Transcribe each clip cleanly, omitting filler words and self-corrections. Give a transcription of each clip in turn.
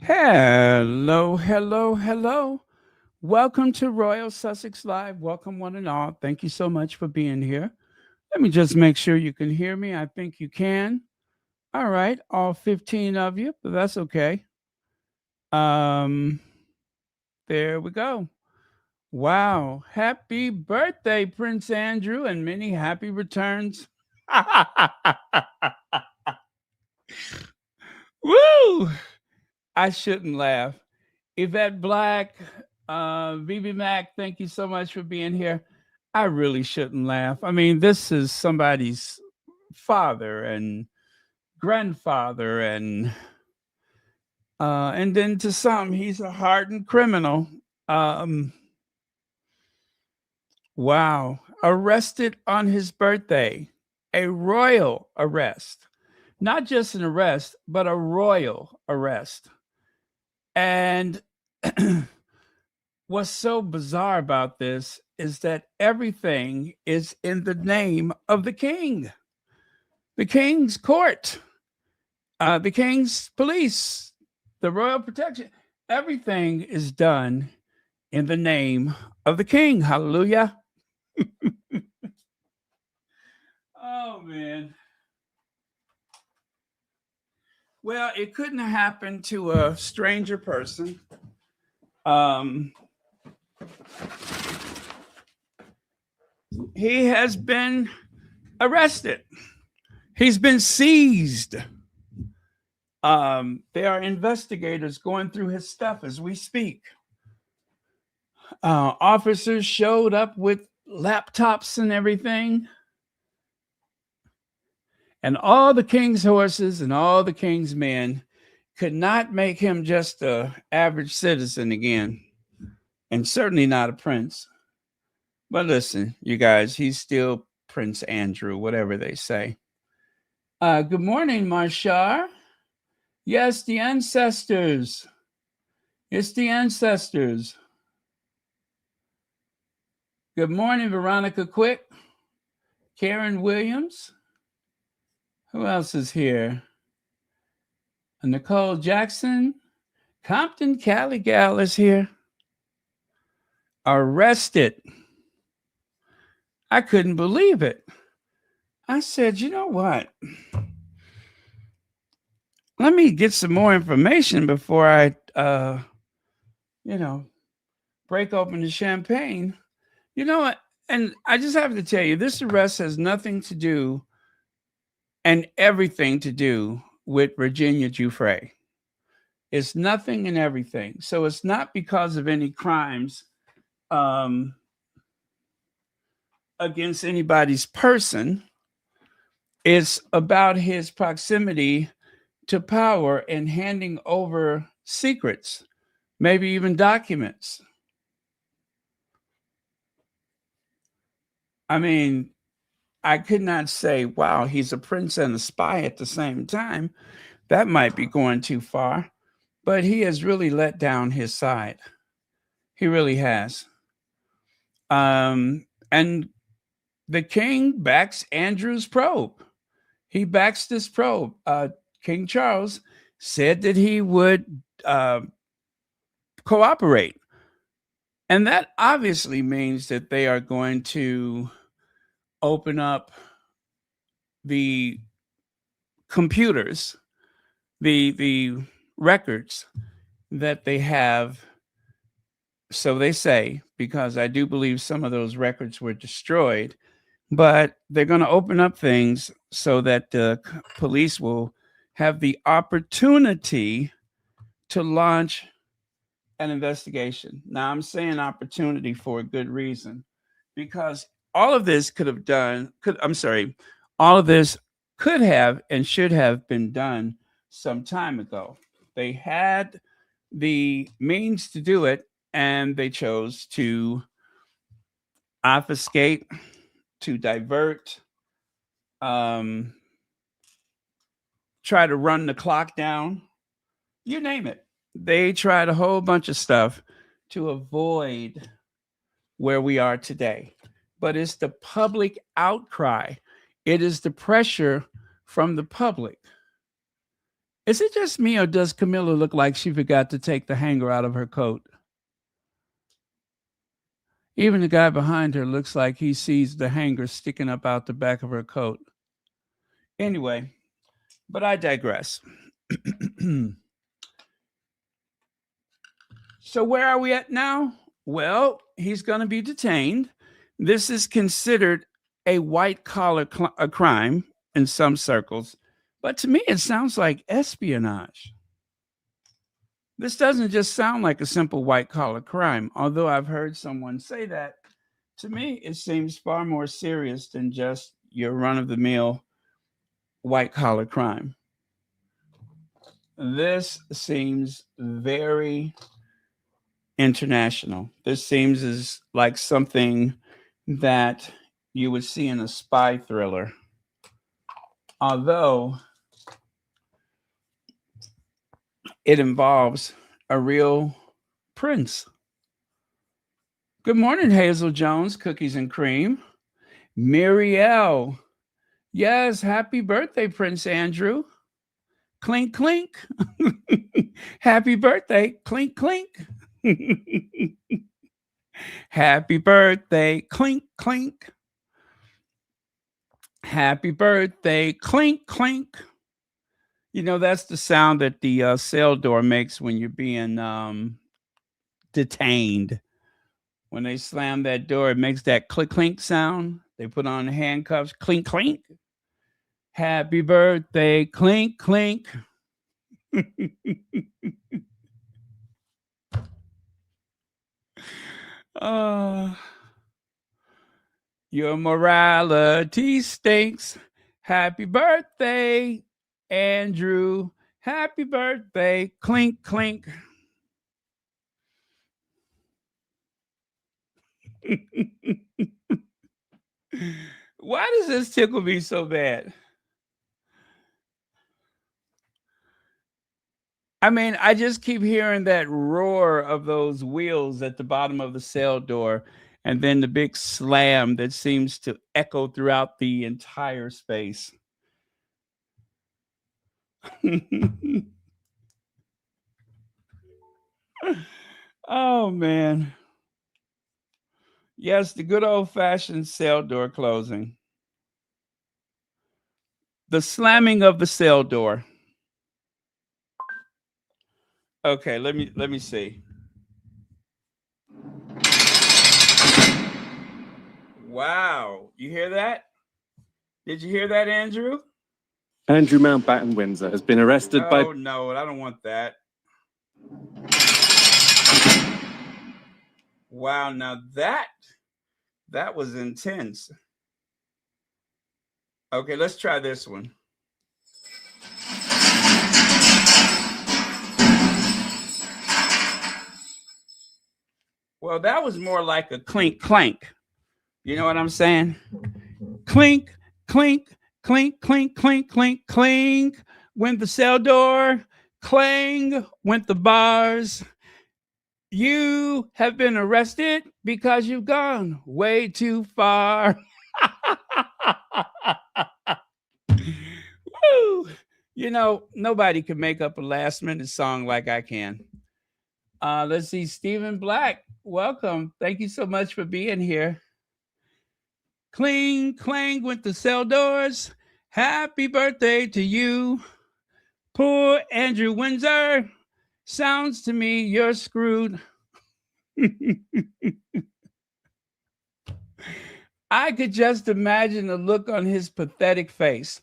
Hello, hello, hello. Welcome to Royal Sussex Live. Welcome, one and all. Thank you so much for being here. Let me just make sure you can hear me. I think you can. All right, all 15 of you, but that's okay. Um, there we go. Wow. Happy birthday, Prince Andrew, and many happy returns. Woo! I shouldn't laugh. Yvette Black, VB Mac, thank you so much for being here. I really shouldn't laugh. I mean, this is somebody's father and grandfather, and then to some, he's a hardened criminal. Um, wow, arrested on his birthday, a royal arrest, not just an arrest, but a royal arrest, and what's so bizarre about this is that everything is in the name of the king's court, the king's police, the royal protection. Everything is done in the name of the king. Hallelujah. Oh, man. Well, it couldn't have happened to a stranger person. Um, he has been arrested. He's been seized. There are investigators going through his stuff as we speak. Officers showed up with laptops and everything. And all the king's horses and all the king's men could not make him just an average citizen again, and certainly not a prince. But listen, you guys, he's still Prince Andrew, whatever they say. Good morning, Marshar. Yes, the ancestors. It's the ancestors. Good morning, Veronica Quick. Karen Williams. Who else is here? Nicole Jackson. Compton Cali Gal is here. Arrested. I couldn't believe it. I said, you know what? Let me get some more information before I, break open the champagne. You know what? And I just have to tell you, this arrest has nothing to do and everything to do with Virginia Giuffre. It's nothing and everything. So it's not because of any crimes against anybody's person. It's about his proximity to power and handing over secrets, maybe even documents. I mean, I could not say, wow, he's a prince and a spy at the same time. That might be going too far. But he has really let down his side. He really has. And the king backs Andrew's probe. He backs this probe. King Charles said that he would cooperate. And that obviously means that they are going to open up the computers, the records that they have. So they say, because I do believe some of those records were destroyed, but they're going to open up things so that the police will have the opportunity to launch an investigation. Now, I'm saying opportunity for a good reason, because all of this could have done, all of this could have and should have been done some time ago. They had the means to do it, and they chose to obfuscate, to divert, um, try to run the clock down, you name it. They tried a whole bunch of stuff to avoid where we are today. But it's the public outcry, it is the pressure from the public. Is it just me, or does Camilla look like she forgot to take the hanger out of her coat? Even the guy behind her looks like he sees the hanger sticking up out the back of her coat. Anyway, but I digress. So where are we at now? Well, he's going to be detained. This is considered a white collar crime in some circles, but to me, it sounds like espionage. This doesn't just sound like a simple white collar crime, although I've heard someone say that. To me, it seems far more serious than just your run of the mill white collar crime. This seems very international. This seems as like something that you would see in a spy thriller. Although it involves a real prince. Good morning, Hazel Jones, Cookies and Cream. Mirielle. Yes, happy birthday, Prince Andrew. Clink, clink. Happy birthday. Clink, clink. Happy birthday. Clink, clink. Happy birthday. Clink, clink. You know, that's the sound that the cell door makes when you're being detained. When they slam that door, it makes that click, clink sound. They put on the handcuffs. Clink, clink. Happy birthday. Clink, clink. Your morality stinks. Happy birthday, Andrew. Happy birthday. Clink, clink. Why does this tickle me so bad? I mean, I just keep hearing that roar of those wheels at the bottom of the cell door, and then the big slam that seems to echo throughout the entire space. Oh, man. Yes, the good old-fashioned cell door closing. The slamming of the cell door. Okay, let me see. Wow, you hear that? Did you hear that, Andrew? Andrew Mountbatten-Windsor has been arrested by... Oh, no, I don't want that. Wow, now that was intense. Okay, let's try this one. Well, that was more like a clink, clank. You know what I'm saying? Clink, clink, clink, clink, clink, clink, clink. Went the cell door. Clang went the bars. You have been arrested because you've gone way too far. Woo! You know, nobody can make up a last minute song like I can. Let's see, Stephen Black, welcome. Thank you so much for being here. Cling, clang with the cell doors. Happy birthday to you. Poor Andrew Windsor. Sounds to me you're screwed. I could just imagine the look on his pathetic face.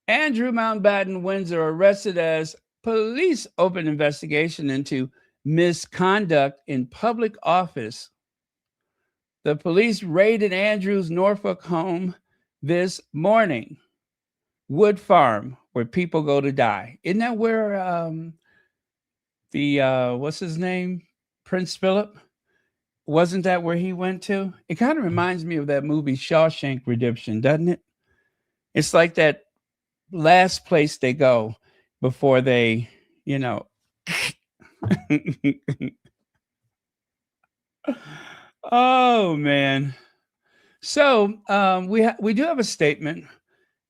Andrew Mountbatten-Windsor arrested as police open investigation into misconduct in public office. The police raided Andrew's Norfolk home this morning. Wood Farm, where people go to die. Isn't that where what's his name? Prince Philip? Wasn't that where he went to? It kind of reminds me of that movie Shawshank Redemption, doesn't it? It's like that last place they go before they, Oh man. So we do have a statement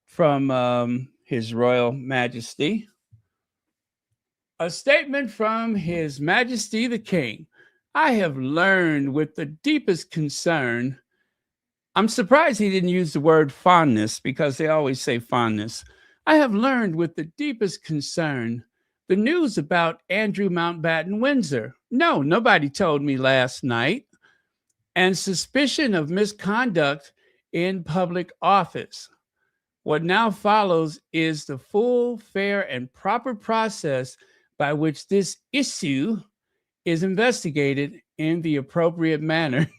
from His Royal Majesty. A statement from His Majesty the King. I have learned with the deepest concern. I'm surprised he didn't use the word fondness because they always say fondness. I have learned with the deepest concern the news about Andrew Mountbatten-Windsor. No, nobody told me last night. And suspicion of misconduct in public office. What now follows is the full, fair, and proper process by which this issue is investigated in the appropriate manner.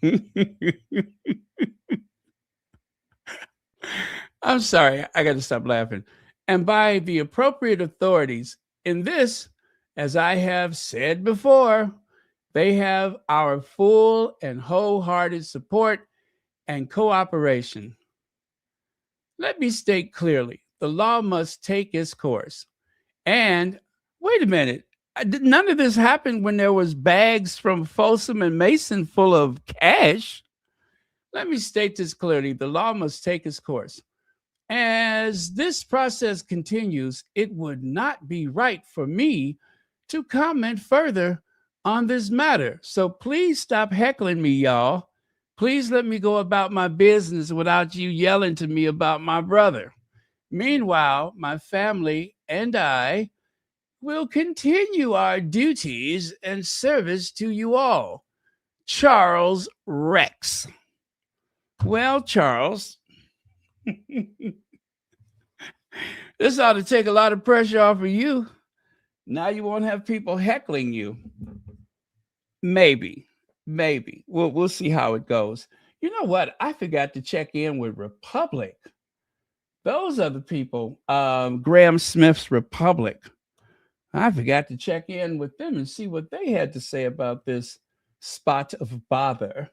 I'm sorry, I got to stop laughing. And by the appropriate authorities. In this, as I have said before, they have our full and wholehearted support and cooperation. Let me state clearly, the law must take its course. And wait a minute, none of this happened when there was bags from Folsom and Mason full of cash. Let me state this clearly, the law must take its course. As this process continues, it would not be right for me to comment further on this matter. So please stop heckling me, y'all. Please let me go about my business without you yelling to me about my brother. Meanwhile, my family and I will continue our duties and service to you all. Charles Rex. Well, Charles, this ought to take a lot of pressure off of you. Now you won't have people heckling you. Maybe. We'll see how it goes. You know what? I forgot to check in with Republic. Those are the people, Graham Smith's Republic. I forgot to check in with them and see what they had to say about this spot of bother.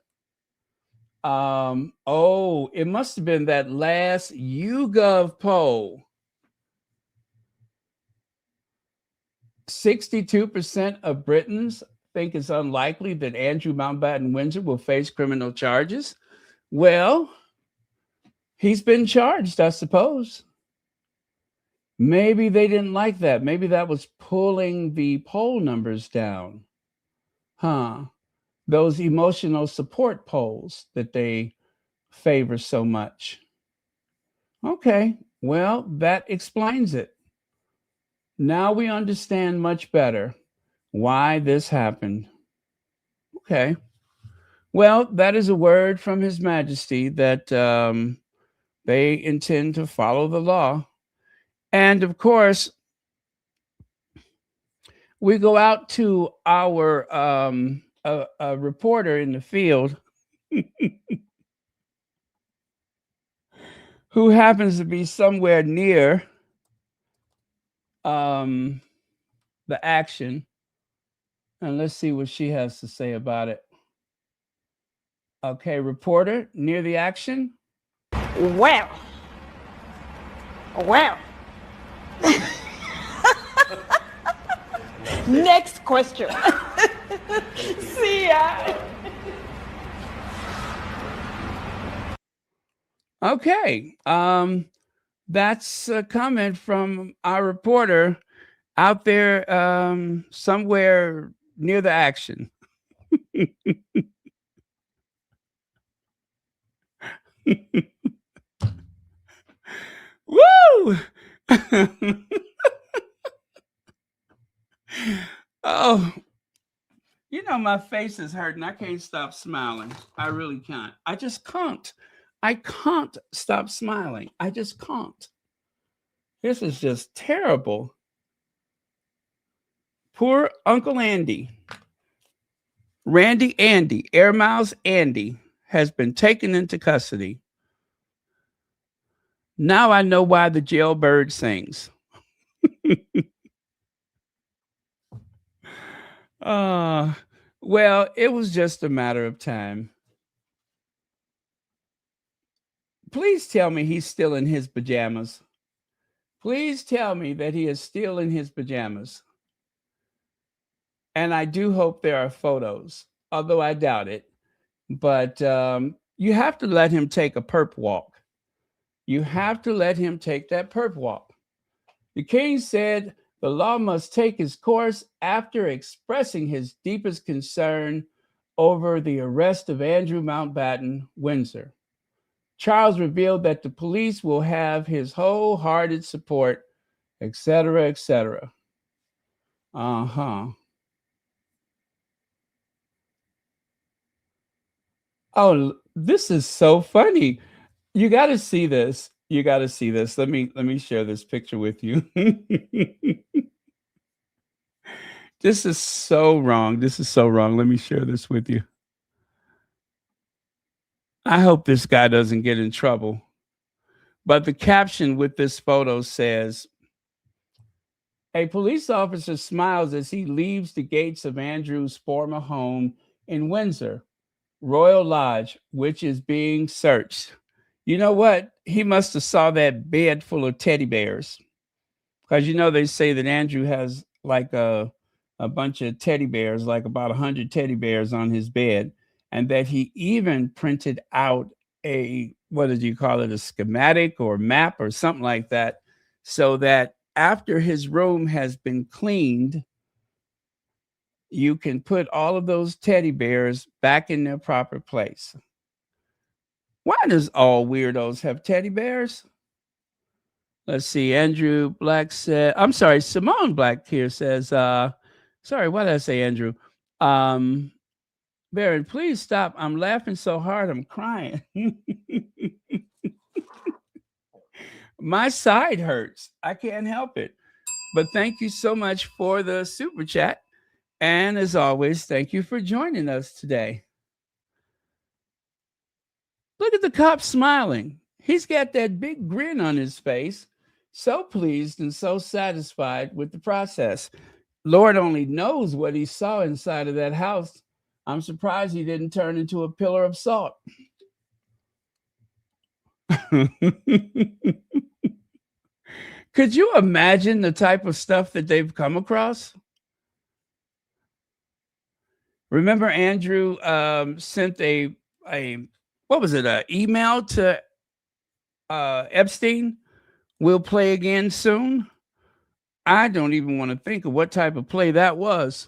It must have been that last YouGov poll. 62% of Britons think it's unlikely that Andrew Mountbatten-Windsor will face criminal charges. Well, he's been charged, I suppose. Maybe they didn't like that. Maybe that was pulling the poll numbers down. Those emotional support polls that they favor so much. Okay, well, that explains it. Now we understand much better why this happened. Okay. Well, that is a word from His Majesty that they intend to follow the law. And of course, we go out to our a reporter in the field who happens to be somewhere near the action. And let's see what she has to say about it. Okay, reporter near the action. Well. Next question. See ya. Okay, that's a comment from our reporter out there somewhere near the action. Woo! Oh, you know, my face is hurting. I can't stop smiling. I really can't. I just can't. I can't stop smiling. I just can't. This is just terrible. Poor Uncle Andy. Randy Andy, Air Miles Andy, has been taken into custody. Now I know why the jailbird sings. uh, well, it was just a matter of time. Please tell me he's still in his pajamas. Please tell me that he is still in his pajamas. And I do hope there are photos, although I doubt it. But you have to let him take a perp walk. You have to let him take that perp walk. The king said the law must take its course after expressing his deepest concern over the arrest of Andrew Mountbatten-Windsor. Charles revealed that the police will have his wholehearted support, etc., etc. Oh, this is so funny. You got to see this. You got to see this. Let me share this picture with you. This is so wrong. This is so wrong. Let me share this with you. I hope this guy doesn't get in trouble. But the caption with this photo says, a police officer smiles as he leaves the gates of Andrew's former home in Windsor, Royal Lodge, which is being searched. You know what? He must have saw that bed full of teddy bears. Because they say that Andrew has like a bunch of teddy bears, like about 100 teddy bears on his bed, and that he even printed out a, what did you call it, a schematic or map or something like that, so that after his room has been cleaned, you can put all of those teddy bears back in their proper place. Why does all weirdos have teddy bears? Let's see. Andrew Black said, I'm sorry, Simone Black here says, sorry, why did I say Andrew? Baron, please stop. I'm laughing so hard, I'm crying. My side hurts. I can't help it. But thank you so much for the super chat. And as always, thank you for joining us today. Look at the cop smiling. He's got that big grin on his face, so pleased and so satisfied with the process. Lord only knows what he saw inside of that house. I'm surprised he didn't turn into a pillar of salt. Could you imagine the type of stuff that they've come across? Remember Andrew sent a what was it, an email to Epstein? We'll play again soon. I don't even want to think of what type of play that was.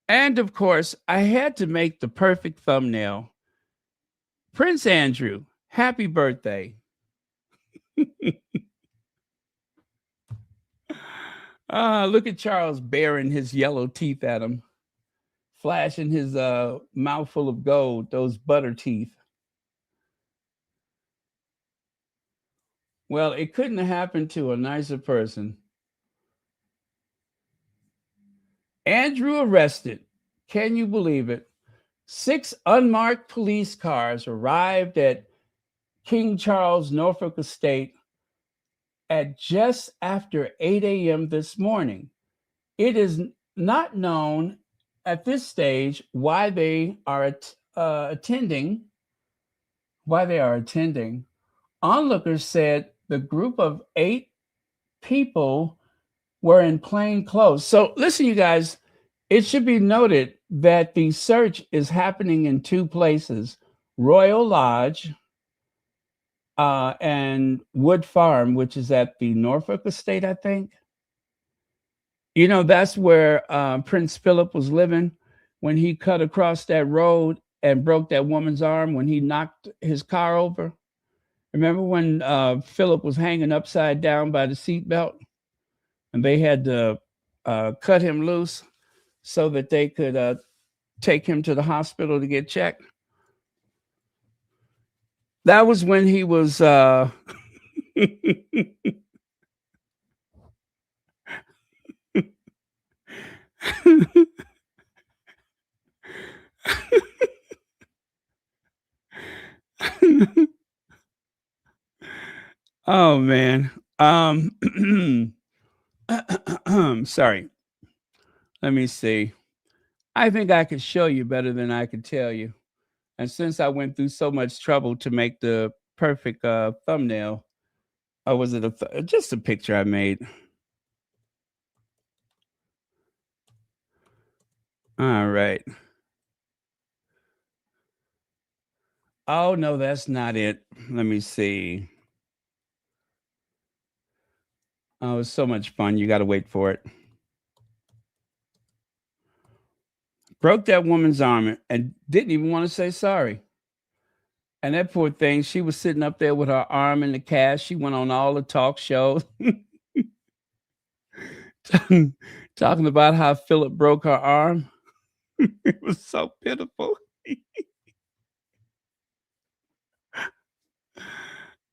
And of course, I had to make the perfect thumbnail. Prince Andrew, happy birthday. Look at Charles baring his yellow teeth at him, flashing his mouth full of gold, those butter teeth. Well, it couldn't have happened to a nicer person. Andrew arrested. Can you believe it? 6 unmarked police cars arrived at King Charles, Norfolk Estate at just after 8 a.m. this morning. It is not known at this stage why they are attending. Onlookers said the group of 8 people were in plain clothes. So listen, you guys, it should be noted that the search is happening in 2 places, Royal Lodge and Wood Farm, which is at the Norfolk Estate, I think. That's where Prince Philip was living when he cut across that road and broke that woman's arm when he knocked his car over. Remember when Philip was hanging upside down by the seatbelt and they had to cut him loose so that they could take him to the hospital to get checked? That was when he was Oh man. Sorry. Let me see. I think I could show you better than I could tell you. And since I went through so much trouble to make the perfect thumbnail, or was it just a picture I made? All right. Oh no, that's not it. Let me see. Oh, it's so much fun. You got to wait for it. Broke that woman's arm and didn't even want to say sorry. And that poor thing, she was sitting up there with her arm in the cast. She went on all the talk shows talking about how Philip broke her arm. It was so pitiful.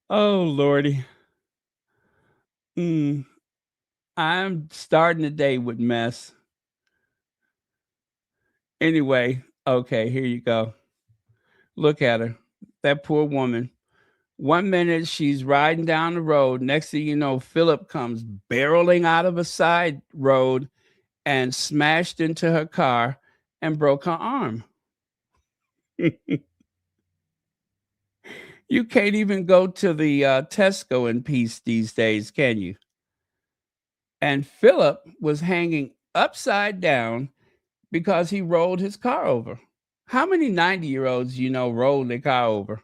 Oh, Lordy. I'm starting the day with mess. Anyway, okay, here you go. Look at her. That poor woman. 1 minute she's riding down the road. Next thing you know, Philip comes barreling out of a side road and smashed into her car and broke her arm. You can't even go to the Tesco in peace these days, can you? And Philip was hanging upside down because he rolled his car over. How many 90-year-olds roll their car over?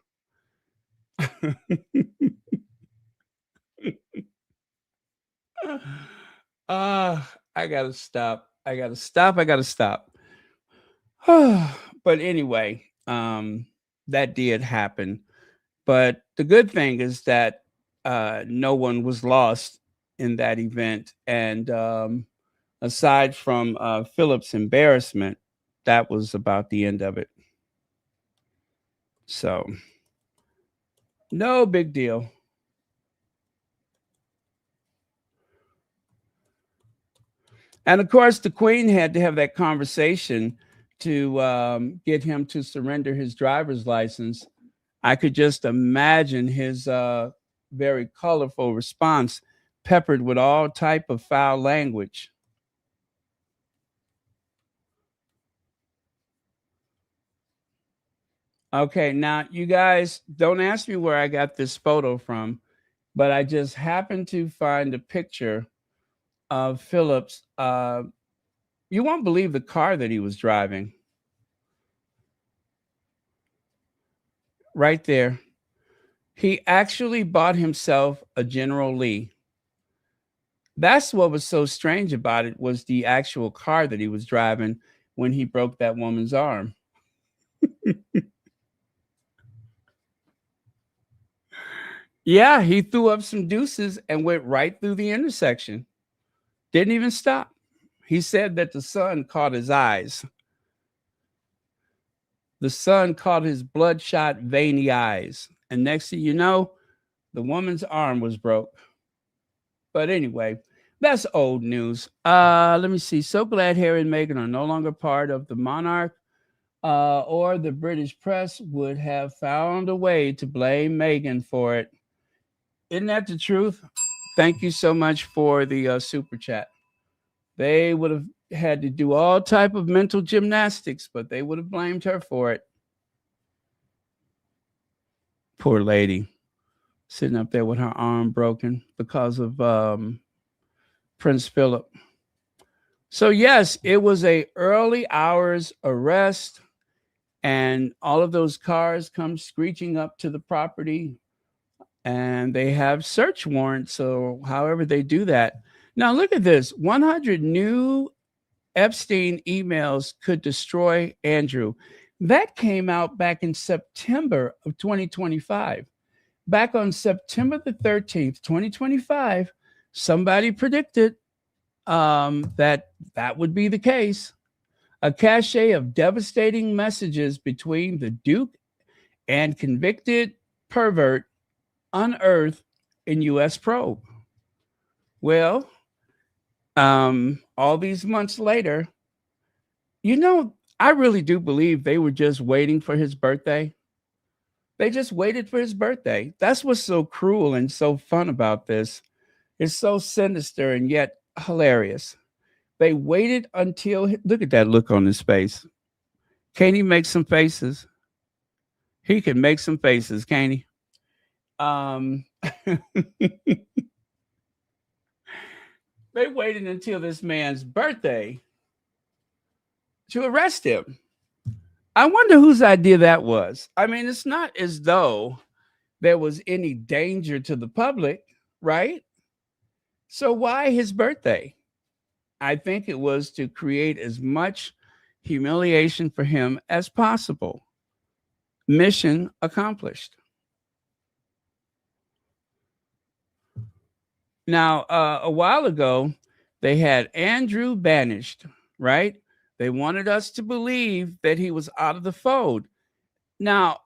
I gotta stop. I gotta stop. But anyway, that did happen. But the good thing is that no one was lost in that event. And aside from Philip's embarrassment, that was about the end of it. So, no big deal. And of course, the Queen had to have that conversation to get him to surrender his driver's license. I could just imagine his very colorful response, peppered with all type of foul language. Okay, now you guys don't ask me where I got this photo from, but I just happened to find a picture of Phillips. You won't believe the car that he was driving. Right there. He actually bought himself a General Lee. That's what was so strange about it, was the actual car that he was driving when he broke that woman's arm. Yeah, he threw up some deuces and went right through the intersection. Didn't even stop. He said that the sun caught his eyes. The sun caught his bloodshot, veiny eyes. And next thing you know, the woman's arm was broke. But anyway, that's old news. Let me see. So glad Harry and Meghan are no longer part of the monarch, or the British press would have found a way to blame Meghan for it. Isn't that the truth? Thank you so much for the super chat. They would have had to do all type of mental gymnastics, but they would have blamed her for it. Poor lady, sitting up there with her arm broken because of Prince Philip. So yes, it was a early hours arrest, and all of those cars come screeching up to the property, and they have search warrants. So however they do that. Now look at this: 100 new Epstein emails could destroy Andrew. That came out back in September of 2025. Back on September the 13th, 2025, somebody predicted that would be the case. A cache of devastating messages between the Duke and convicted pervert unearthed in U.S. probe. Well, all these months later, I really do believe they were just waiting for his birthday. They just waited for his birthday. That's what's so cruel and so fun about this. It's so sinister and yet hilarious. They waited until, look at that look on his face. Can't he make some faces? He can make some faces, can't he? They waited until this man's birthday to arrest him. I wonder whose idea that was. I mean, it's not as though there was any danger to the public, right? So why his birthday? I think it was to create as much humiliation for him as possible. Mission accomplished. Now, a while ago, they had Andrew banished, right? They wanted us to believe that he was out of the fold. Now,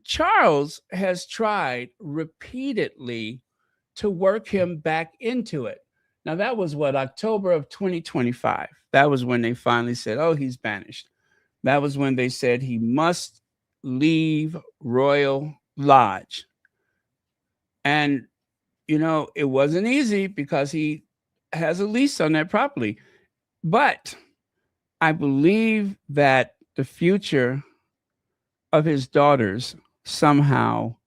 Charles has tried repeatedly to work him back into it. Now, that was what, October of 2025. That was when they finally said, oh, he's banished. That was when they said he must leave Royal Lodge. And, you know, it wasn't easy because he has a lease on that property. But I believe that the future of his daughters somehow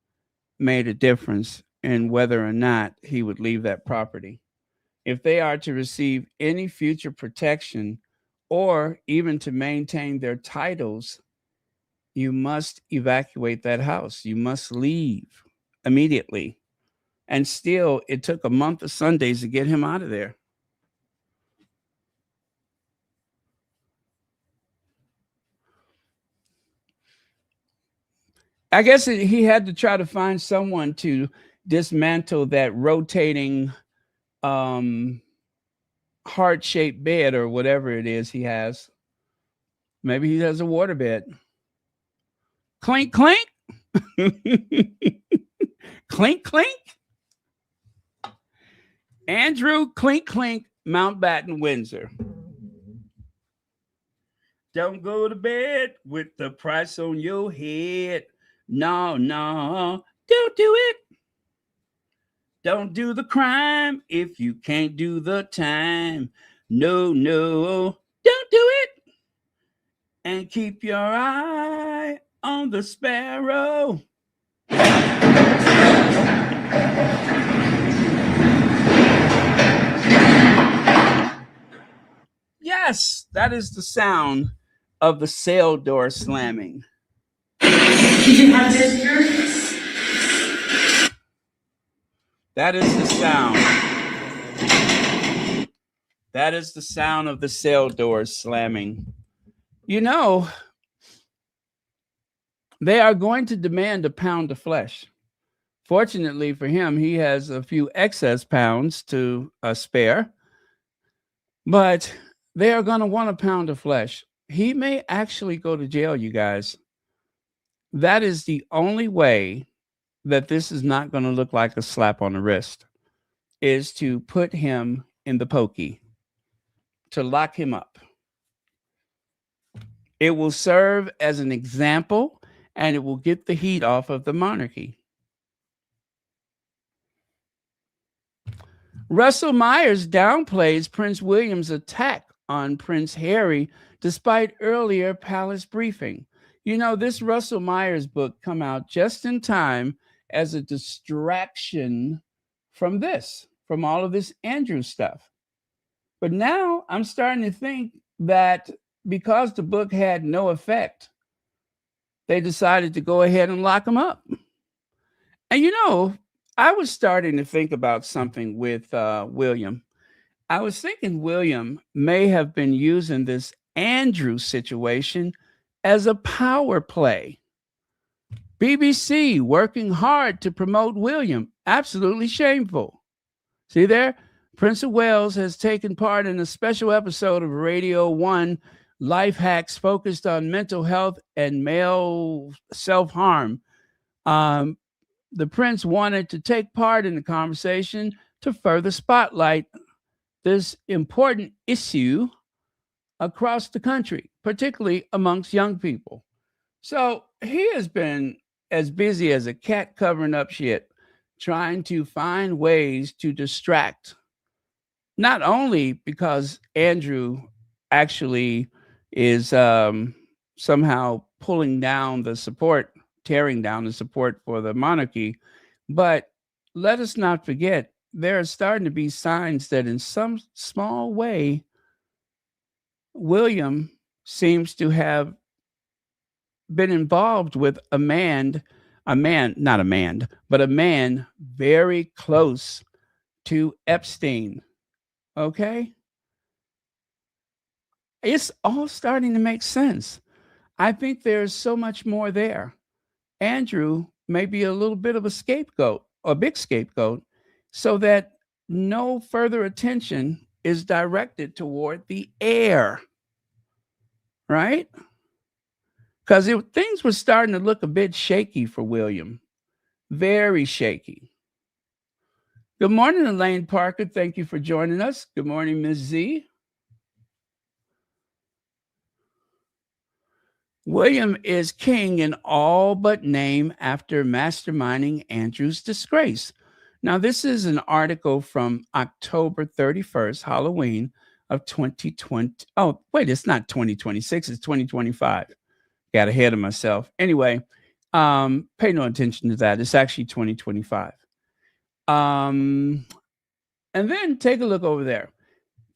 made a difference in whether or not he would leave that property. If they are to receive any future protection or even to maintain their titles, you must evacuate that house. You must leave immediately. And still, it took a month of Sundays to get him out of there. I guess he had to try to find someone to dismantle that rotating heart-shaped bed or whatever it is he has. Maybe he has a water bed. Clink, clink. Clink, clink. Andrew Clink, clink, Mountbatten-Windsor. Don't go to bed with the price on your head. No, no, don't do it. Don't do the crime if you can't do the time. No, no, don't do it. And keep your eye on the sparrow. Yes, that is the sound of the cell door slamming. Did you have visitors? That is the sound. That is the sound of the cell doors slamming. You know, they are going to demand a pound of flesh. Fortunately for him, he has a few excess pounds to spare, but they are going to want a pound of flesh. He may actually go to jail, you guys. That is the only way that this is not going to look like a slap on the wrist, is to put him in the pokey, to lock him up. It will serve as an example, and it will get the heat off of the monarchy. Russell Myers downplays Prince William's attack on Prince Harry despite earlier palace briefing. You know, this Russell Myers book come out just in time as a distraction from this, from all of this Andrew stuff. But now I'm starting to think that because the book had no effect, they decided to go ahead and lock him up. And you know, I was starting to think about something with William. I was thinking William may have been using this Andrew situation as a power play. BBC working hard to promote William. Absolutely shameful. See there? Prince of Wales has taken part in a special episode of Radio 1 Life Hacks focused on mental health and male self-harm. The prince wanted to take part in the conversation to further spotlight this important issue across the country, particularly amongst young people. So he has been as busy as a cat covering up shit, trying to find ways to distract. Not only because Andrew actually is somehow pulling down the support, tearing down the support for the monarchy, but let us not forget there are starting to be signs that in some small way, William seems to have been involved with a man, not a man, but a man very close to Epstein. Okay? It's all starting to make sense. I think there's so much more there. Andrew may be a little bit of a scapegoat, a big scapegoat, so that no further attention is directed toward the heir, right? Because things were starting to look a bit shaky for William, very shaky. Good morning, Elaine Parker. Thank you for joining us. Good morning, Ms. Z. William is king in all but name after masterminding Andrew's disgrace. Now, this is an article from October 31st, Halloween of 2020. Oh, wait, it's not 2026, it's 2025. Got ahead of myself. Anyway, pay no attention to that. It's actually 2025. And then take a look over there.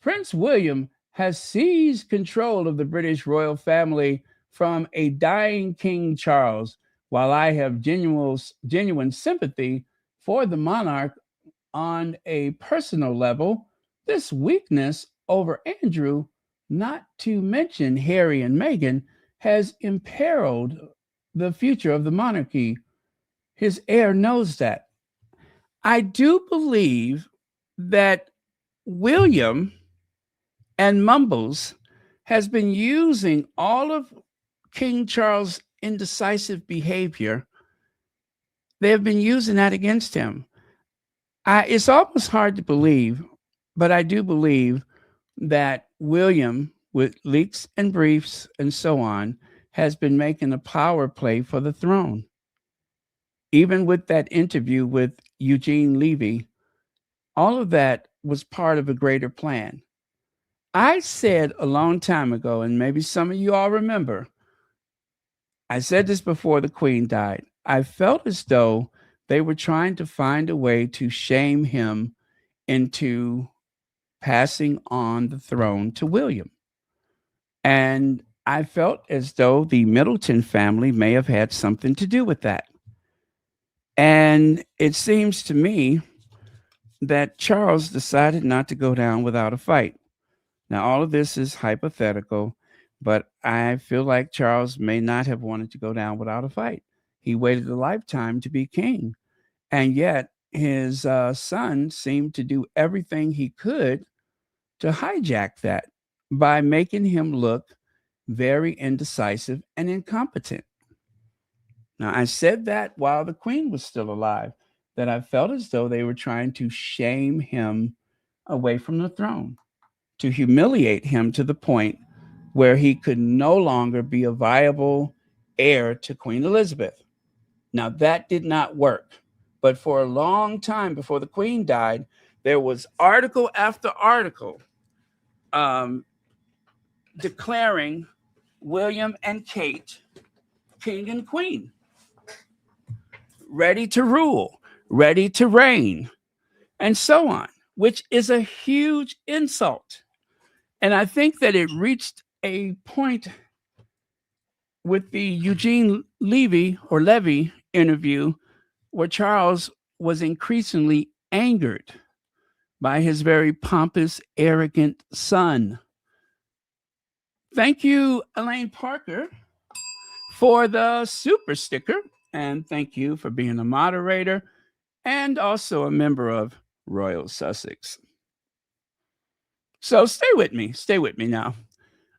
Prince William has seized control of the British royal family from a dying King Charles, while I have genuine sympathy for the monarch on a personal level. This weakness over Andrew, not to mention Harry and Meghan, has imperiled the future of the monarchy. His heir knows that. I do believe that William and Mumbles has been using all of King Charles' indecisive behavior. They have been using that against him. It's almost hard to believe, but I do believe that William, with leaks and briefs and so on, has been making a power play for the throne. Even with that interview with Eugene Levy, all of that was part of a greater plan. I said a long time ago, and maybe some of you all remember, I said this before the Queen died. I felt as though they were trying to find a way to shame him into passing on the throne to William. And I felt as though the Middleton family may have had something to do with that. And it seems to me that Charles decided not to go down without a fight. Now, all of this is hypothetical, but I feel like Charles may not have wanted to go down without a fight. He waited a lifetime to be king. And yet his son seemed to do everything he could to hijack that by making him look very indecisive and incompetent. Now, I said that while the Queen was still alive, that I felt as though they were trying to shame him away from the throne, to humiliate him to the point where he could no longer be a viable heir to Queen Elizabeth. Now, that did not work. But for a long time before the Queen died, there was article after article declaring William and Kate king and queen, ready to rule, ready to reign, and so on, which is a huge insult. And I think that it reached a point with the Eugene Levy interview where Charles was increasingly angered by his very pompous, arrogant son. Thank you, Elaine Parker, for the super sticker. And thank you for being a moderator and also a member of Royal Sussex. So stay with me now.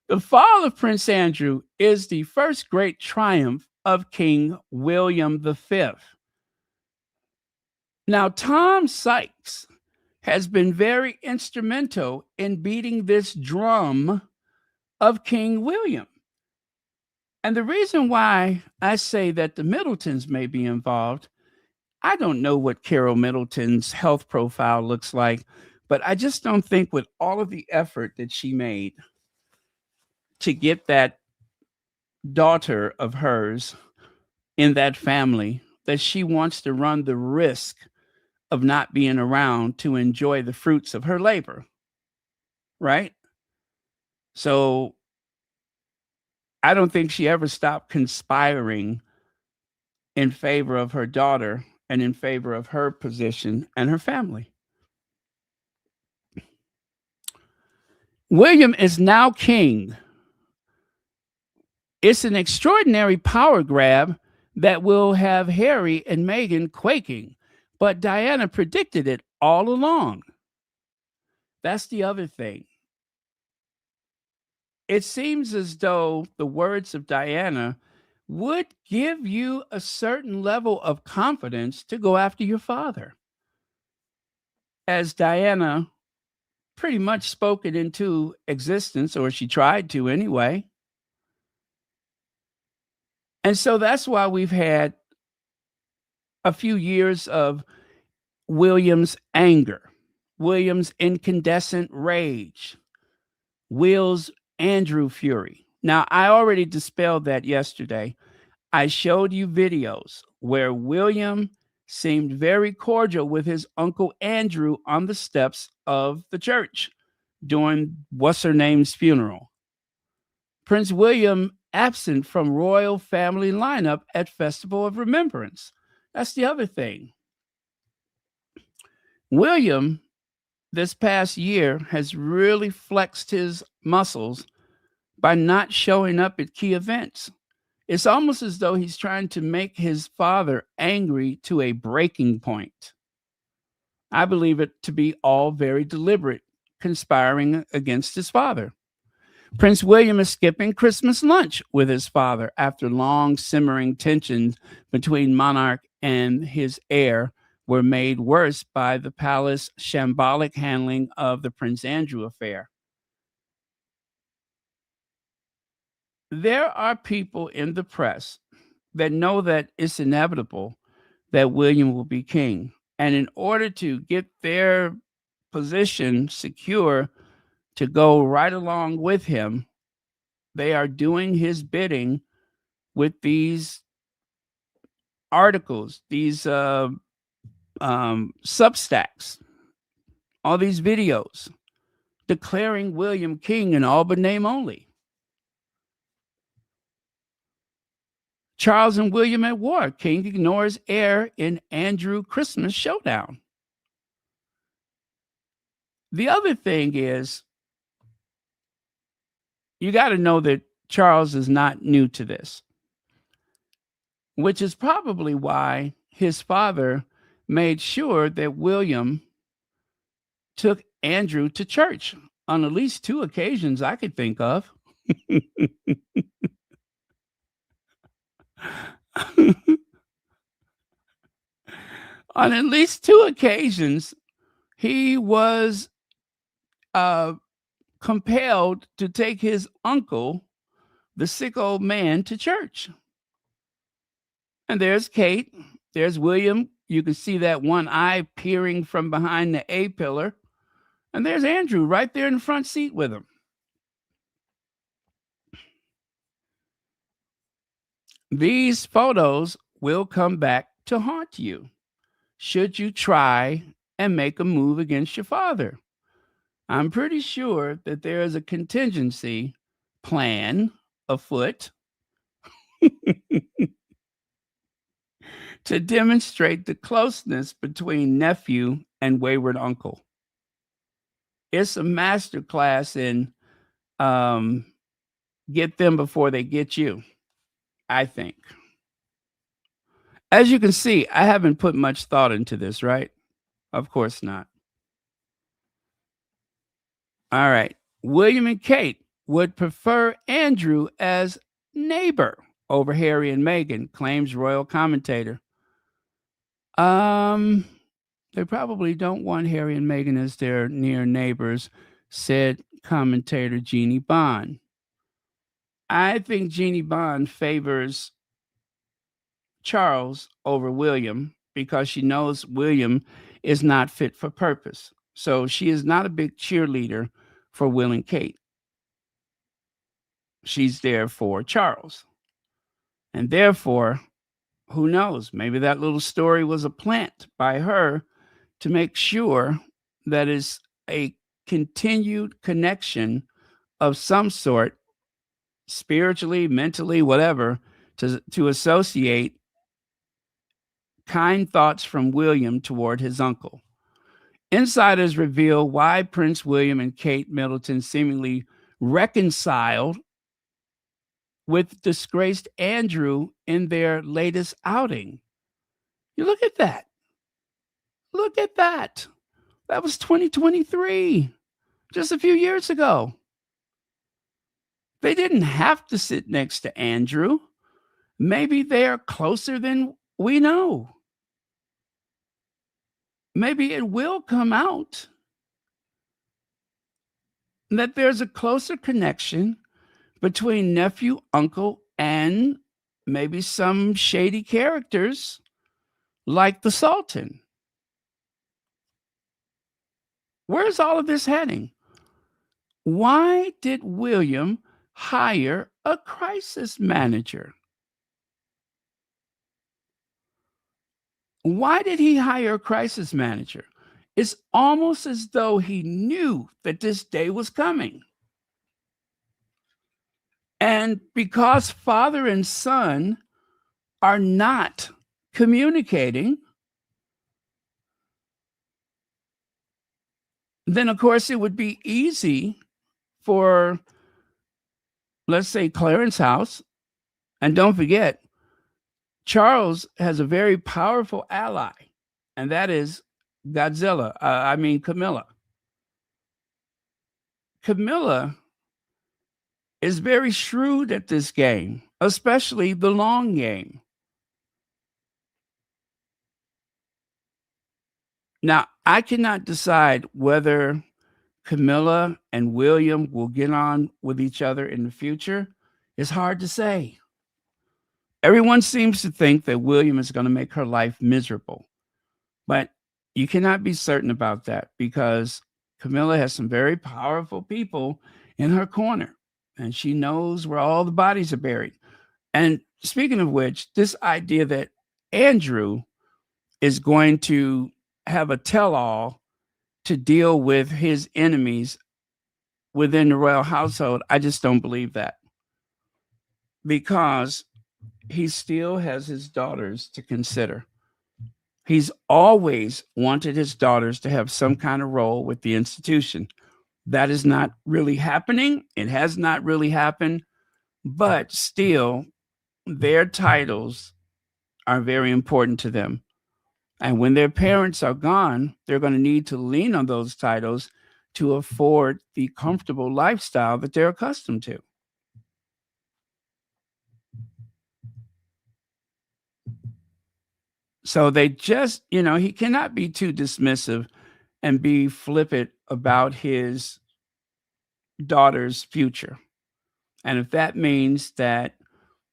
The fall of Prince Andrew is the first great triumph of King William V. Now, Tom Sykes has been very instrumental in beating this drum of King William. And the reason why I say that the Middletons may be involved, I don't know what Carol Middleton's health profile looks like, but I just don't think with all of the effort that she made to get that daughter of hers in that family, that she wants to run the risk of not being around to enjoy the fruits of her labor. Right? So I don't think she ever stopped conspiring in favor of her daughter and in favor of her position and her family. William is now king. It's an extraordinary power grab that will have Harry and Meghan quaking, but Diana predicted it all along. That's the other thing. It seems as though the words of Diana would give you a certain level of confidence to go after your father. As Diana pretty much spoke it into existence, or she tried to anyway. And so that's why we've had a few years of William's anger, William's incandescent rage, Will's Andrew fury. Now, I already dispelled that yesterday. I showed you videos where William seemed very cordial with his uncle Andrew on the steps of the church during what's-her-name's funeral. Prince William absent from royal family lineup at Festival of Remembrance. That's the other thing. William, this past year, has really flexed his muscles by not showing up at key events. It's almost as though he's trying to make his father angry to a breaking point. I believe it to be all very deliberate, conspiring against his father. Prince William is skipping Christmas lunch with his father after long simmering tensions between monarch and his heir were made worse by the palace shambolic handling of the Prince Andrew affair. There are people in the press that know that it's inevitable that William will be king. And in order to get their position secure to go right along with him, they are doing his bidding with these articles, these Substacks, all these videos declaring William king in all but name only. Charles and William at war. King ignores heir in Andrew Christmas showdown. The other thing is, you got to know that Charles is not new to this, which is probably why his father made sure that William took Andrew to church on at least 2 occasions I could think of. On at least 2 occasions, he was compelled to take his uncle, the sick old man, to church. And there's Kate. There's William. You can see that one eye peering from behind the A pillar. And there's Andrew right there in the front seat with him. These photos will come back to haunt you should you try and make a move against your father. I'm pretty sure that there is a contingency plan afoot to demonstrate the closeness between nephew and wayward uncle. It's a masterclass in get them before they get you, I think. As you can see, I haven't put much thought into this, right? Of course not. All right. William and Kate would prefer Andrew as neighbor over Harry and Meghan, claims royal commentator. They probably don't want Harry and Meghan as their near neighbors, said commentator Jeannie Bond. I think Jeannie Bond favors Charles over William because she knows William is not fit for purpose. So she is not a big cheerleader for Will and Kate. She's there for Charles. And therefore, who knows? Maybe that little story was a plant by her to make sure that is a continued connection of some sort, spiritually, mentally, whatever, to associate kind thoughts from William toward his uncle. Insiders reveal why Prince William and Kate Middleton seemingly reconciled with disgraced Andrew in their latest outing. You look at that. Look at that. That was 2023, just a few years ago. They didn't have to sit next to Andrew. Maybe they are closer than we know. Maybe it will come out that there's a closer connection between nephew, uncle, and maybe some shady characters like the Sultan. Where's all of this heading? Why did William hire a crisis manager? Why did he hire a crisis manager? It's almost as though he knew that this day was coming. And because father and son are not communicating, then of course it would be easy for, let's say, Clarence House. And don't forget, Charles has a very powerful ally, and that is Camilla. Camilla is very shrewd at this game, especially the long game. Now, I cannot decide whether Camilla and William will get on with each other in the future. It's hard to say. Everyone seems to think that William is going to make her life miserable, but you cannot be certain about that because Camilla has some very powerful people in her corner, and she knows where all the bodies are buried. And speaking of which, this idea that Andrew is going to have a tell-all to deal with his enemies within the royal household, I just don't believe that, because he still has his daughters to consider. He's always wanted his daughters to have some kind of role with the institution. That is not really happening. It has not really happened, but still, their titles are very important to them. And when their parents are gone, they're going to need to lean on those titles to afford the comfortable lifestyle that they're accustomed to. So they just, he cannot be too dismissive and be flippant about his daughter's future. And if that means that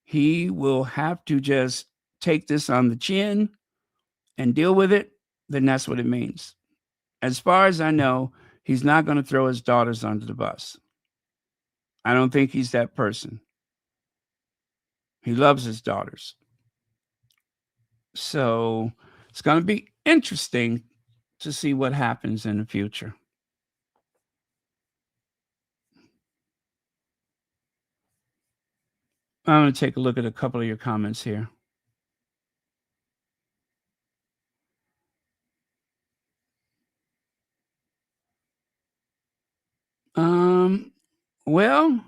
he will have to just take this on the chin and deal with it, then that's what it means. As far as I know, he's not going to throw his daughters under the bus. I don't think he's that person. He loves his daughters. So it's going to be interesting to see what happens in the future. I'm going to take a look at a couple of your comments here. Well,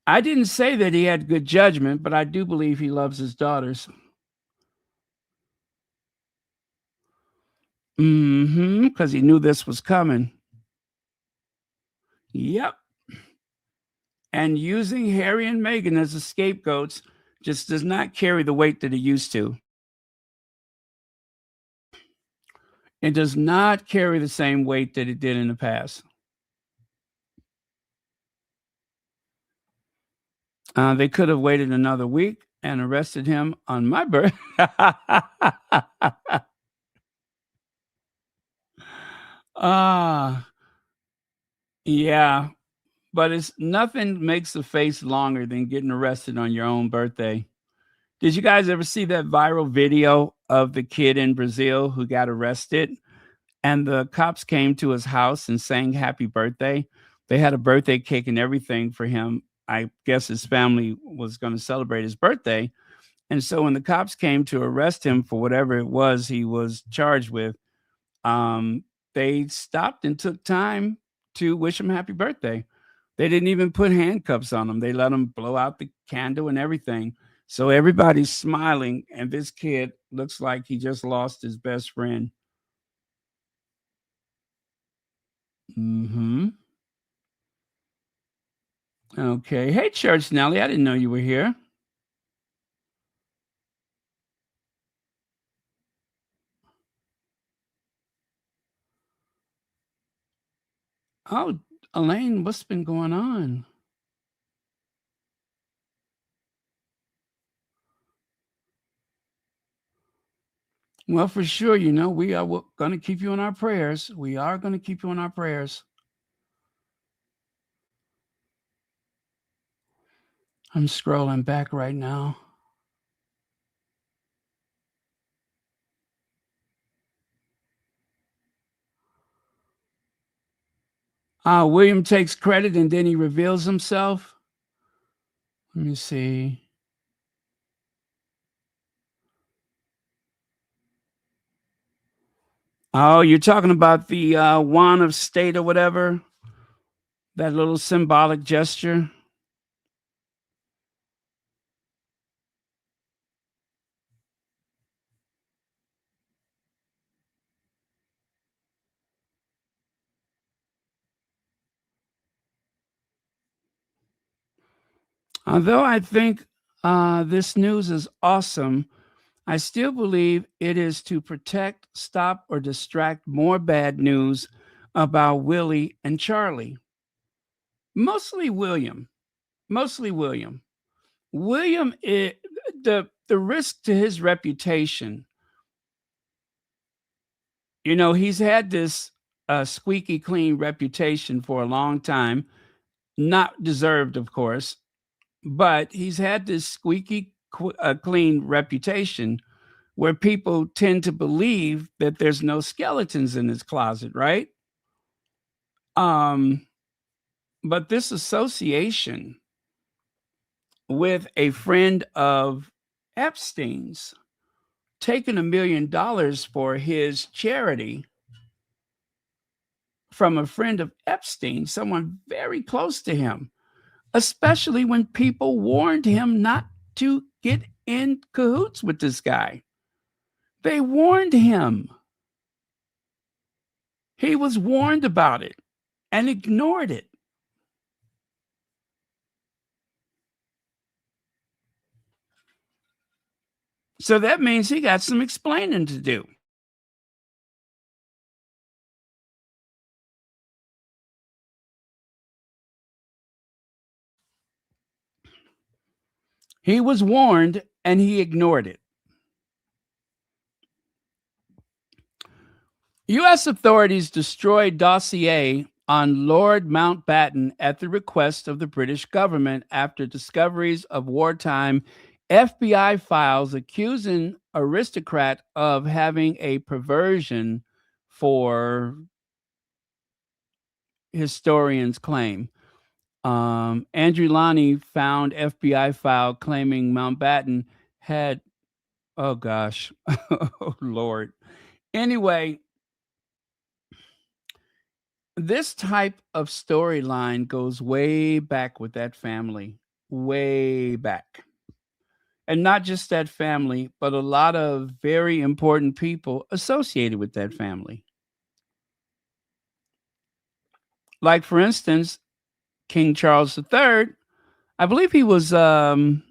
I didn't say that he had good judgment, but I do believe he loves his daughters. Because he knew this was coming. Yep. And using Harry and Meghan as the scapegoats just does not carry the weight that it used to. It does not carry the same weight that it did in the past. They could have waited another week and arrested him on my birthday. Yeah, but it's nothing makes the face longer than getting arrested on your own birthday. Did you guys ever see that viral video of the kid in Brazil who got arrested and the cops came to his house and sang happy birthday? They had a birthday cake and everything for him. I guess his family was going to celebrate his birthday. And so when the cops came to arrest him for whatever it was he was charged with, um, they stopped and took time to wish him happy birthday. They didn't even put handcuffs on him. They let him blow out the candle and everything. So everybody's smiling, and this kid looks like he just lost his best friend. Okay. Hey, Church Nelly, I didn't know you were here. Oh, Elaine, what's been going on? Well, for sure, we are going to keep you in our prayers. We are going to keep you in our prayers. I'm scrolling back right now. William takes credit and then he reveals himself. Let me see. Oh, you're talking about the wand of state or whatever? That little symbolic gesture? Although I think this news is awesome, I still believe it is to protect, stop, or distract more bad news about Willie and Charlie. Mostly William. William, the risk to his reputation. He's had this squeaky clean reputation for a long time, not deserved, of course, but he's had this squeaky clean reputation where people tend to believe that there's no skeletons in his closet, right? But this association with a friend of Epstein's, taking $1 million for his charity from a friend of Epstein, someone very close to him, especially when people warned him not to get in cahoots with this guy. They warned him. He was warned about it and ignored it. So that means he got some explaining to do. He was warned and he ignored it. U.S. authorities destroyed dossier on Lord Mountbatten at the request of the British government after discoveries of wartime FBI files accusing aristocrat of having a perversion for historians claim. Andrew Lonnie found FBI file claiming Mountbatten had, oh gosh, oh Lord. Anyway, this type of storyline goes way back with that family, way back. And not just that family, but a lot of very important people associated with that family. Like, for instance, King Charles III, I believe he was the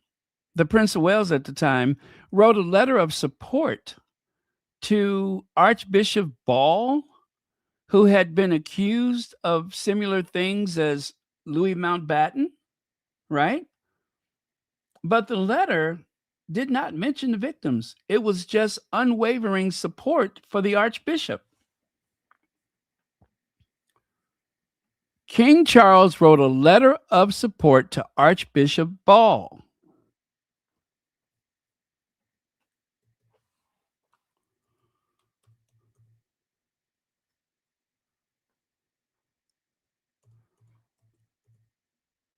Prince of Wales at the time, wrote a letter of support to Archbishop Ball, who had been accused of similar things as Louis Mountbatten, right? But the letter did not mention the victims. It was just unwavering support for the archbishop. King Charles wrote a letter of support to Archbishop Ball.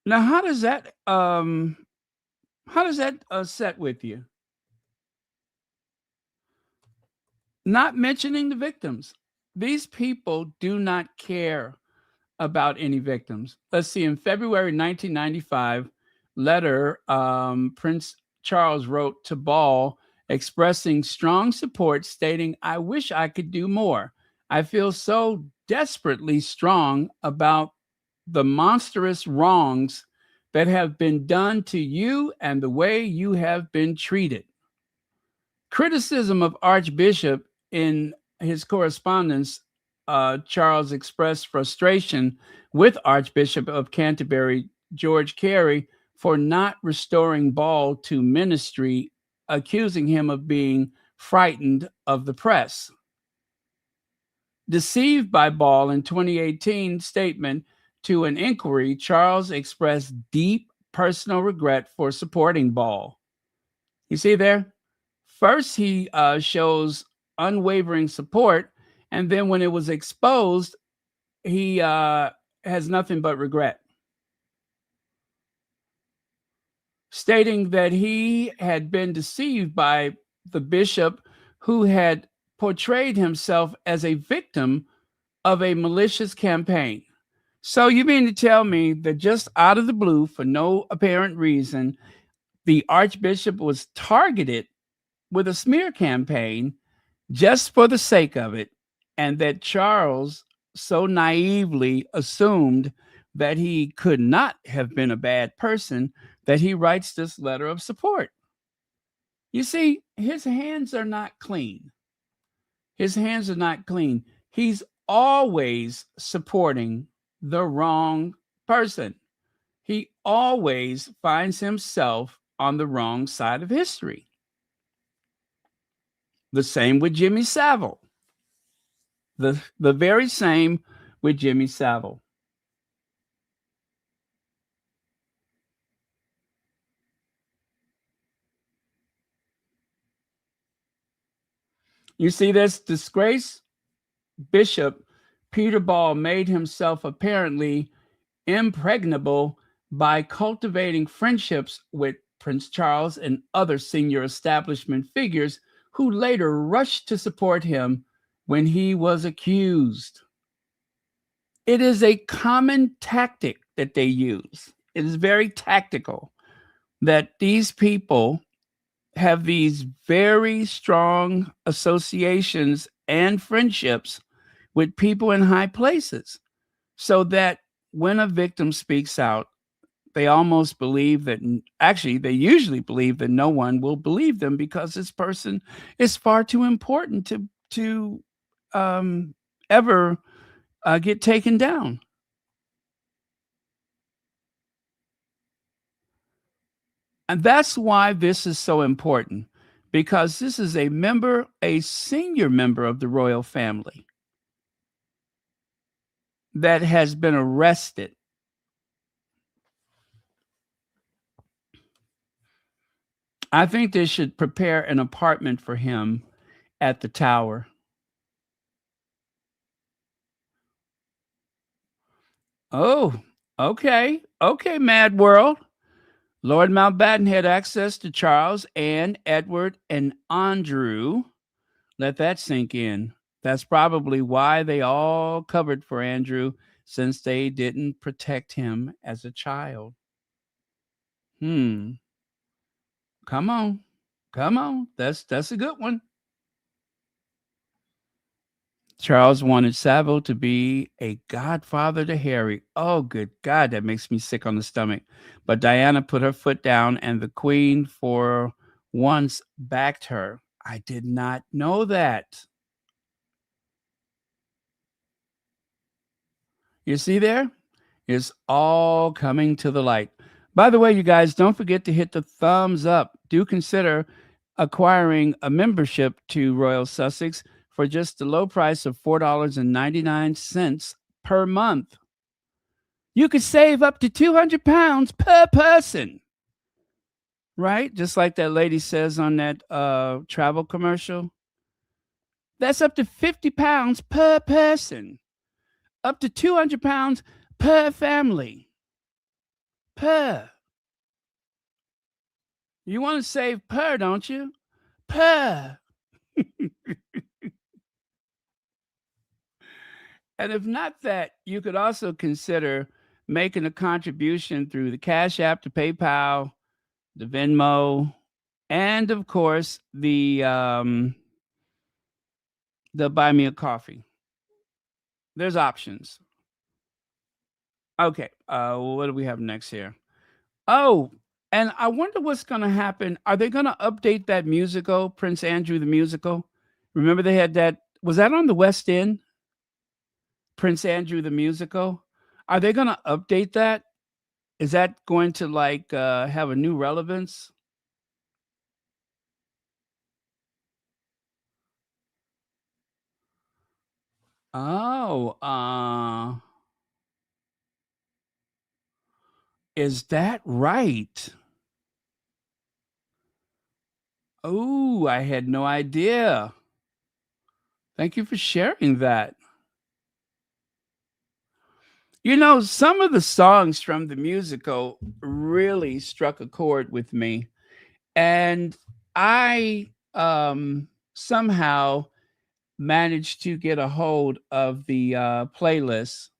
Now, how does that set with you? Not mentioning the victims. These people do not care about any victims. Let's see. In February 1995, letter Prince Charles wrote to Ball expressing strong support, stating, "I wish I could do more. I feel so desperately strong about the monstrous wrongs that have been done to you and the way you have been treated." Criticism of Archbishop in his correspondence, Charles expressed frustration with Archbishop of Canterbury, George Carey, for not restoring Ball to ministry, accusing him of being frightened of the press. Deceived by Ball in 2018 statement to an inquiry, Charles expressed deep personal regret for supporting Ball. You see there? First, he shows unwavering support, and then when it was exposed, he has nothing but regret, stating that he had been deceived by the bishop who had portrayed himself as a victim of a malicious campaign. So you mean to tell me that just out of the blue, for no apparent reason, the archbishop was targeted with a smear campaign just for the sake of it, and that Charles so naively assumed that he could not have been a bad person that he writes this letter of support? You see, his hands are not clean. His hands are not clean. He's always supporting the wrong person. He always finds himself on the wrong side of history. The same with Jimmy Savile. The very same with Jimmy Savile. You see this disgrace? Bishop Peter Ball made himself apparently impregnable by cultivating friendships with Prince Charles and other senior establishment figures who later rushed to support him when he was accused. It is a common tactic that they use. It is very tactical that these people have these very strong associations and friendships with people in high places, so that when a victim speaks out, they almost believe that, actually, they usually believe that no one will believe them because this person is far too important to ever get taken down. And that's why this is so important, because this is a senior member of the royal family that has been arrested. I think they should prepare an apartment for him at the Tower. Oh, okay. Okay, Mad World. Lord Mountbatten had access to Charles, Anne, Edward, and Andrew. Let that sink in. That's probably why they all covered for Andrew, since they didn't protect him as a child. Come on. Come on. That's a good one. Charles wanted Savile to be a godfather to Harry. Oh, good God, that makes me sick on the stomach. But Diana put her foot down, and the Queen for once backed her. I did not know that. You see there? It's all coming to the light. By the way, you guys, don't forget to hit the thumbs up. Do consider acquiring a membership to Royal Sussex for just the low price of $4.99 per month. You could save up to £200 per person, right? Just like that lady says on that travel commercial. That's up to £50 per person, up to £200 per family. Per. You want to save per, don't you? Per. And if not that, you could also consider making a contribution through the Cash App, the PayPal, the Venmo, and of course the Buy Me a Coffee. There's options. Okay, what do we have next here? Oh, and I wonder what's going to happen. Are they going to update that musical, Prince Andrew the musical? Remember they had that, was that on the West End? Prince Andrew the musical? Are they going to update that? Is that going to like have a new relevance? Oh, is that right? Oh, I had no idea. Thank you for sharing that. You know, some of the songs from the musical really struck a chord with me. And I somehow managed to get a hold of the playlist.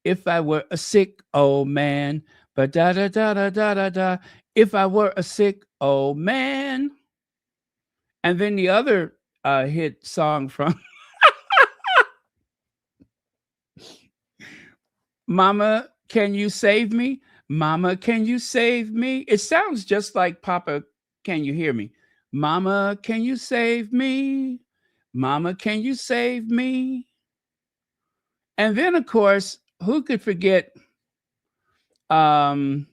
If I were a sick old man, but da da da da da da da. If I were a sick old man. And then the other hit song from Mama, Can You Save Me? Mama, Can You Save Me? It sounds just like Papa, Can You Hear Me? Mama, Can You Save Me? Mama, Can You Save Me? And then, of course, who could forget I'm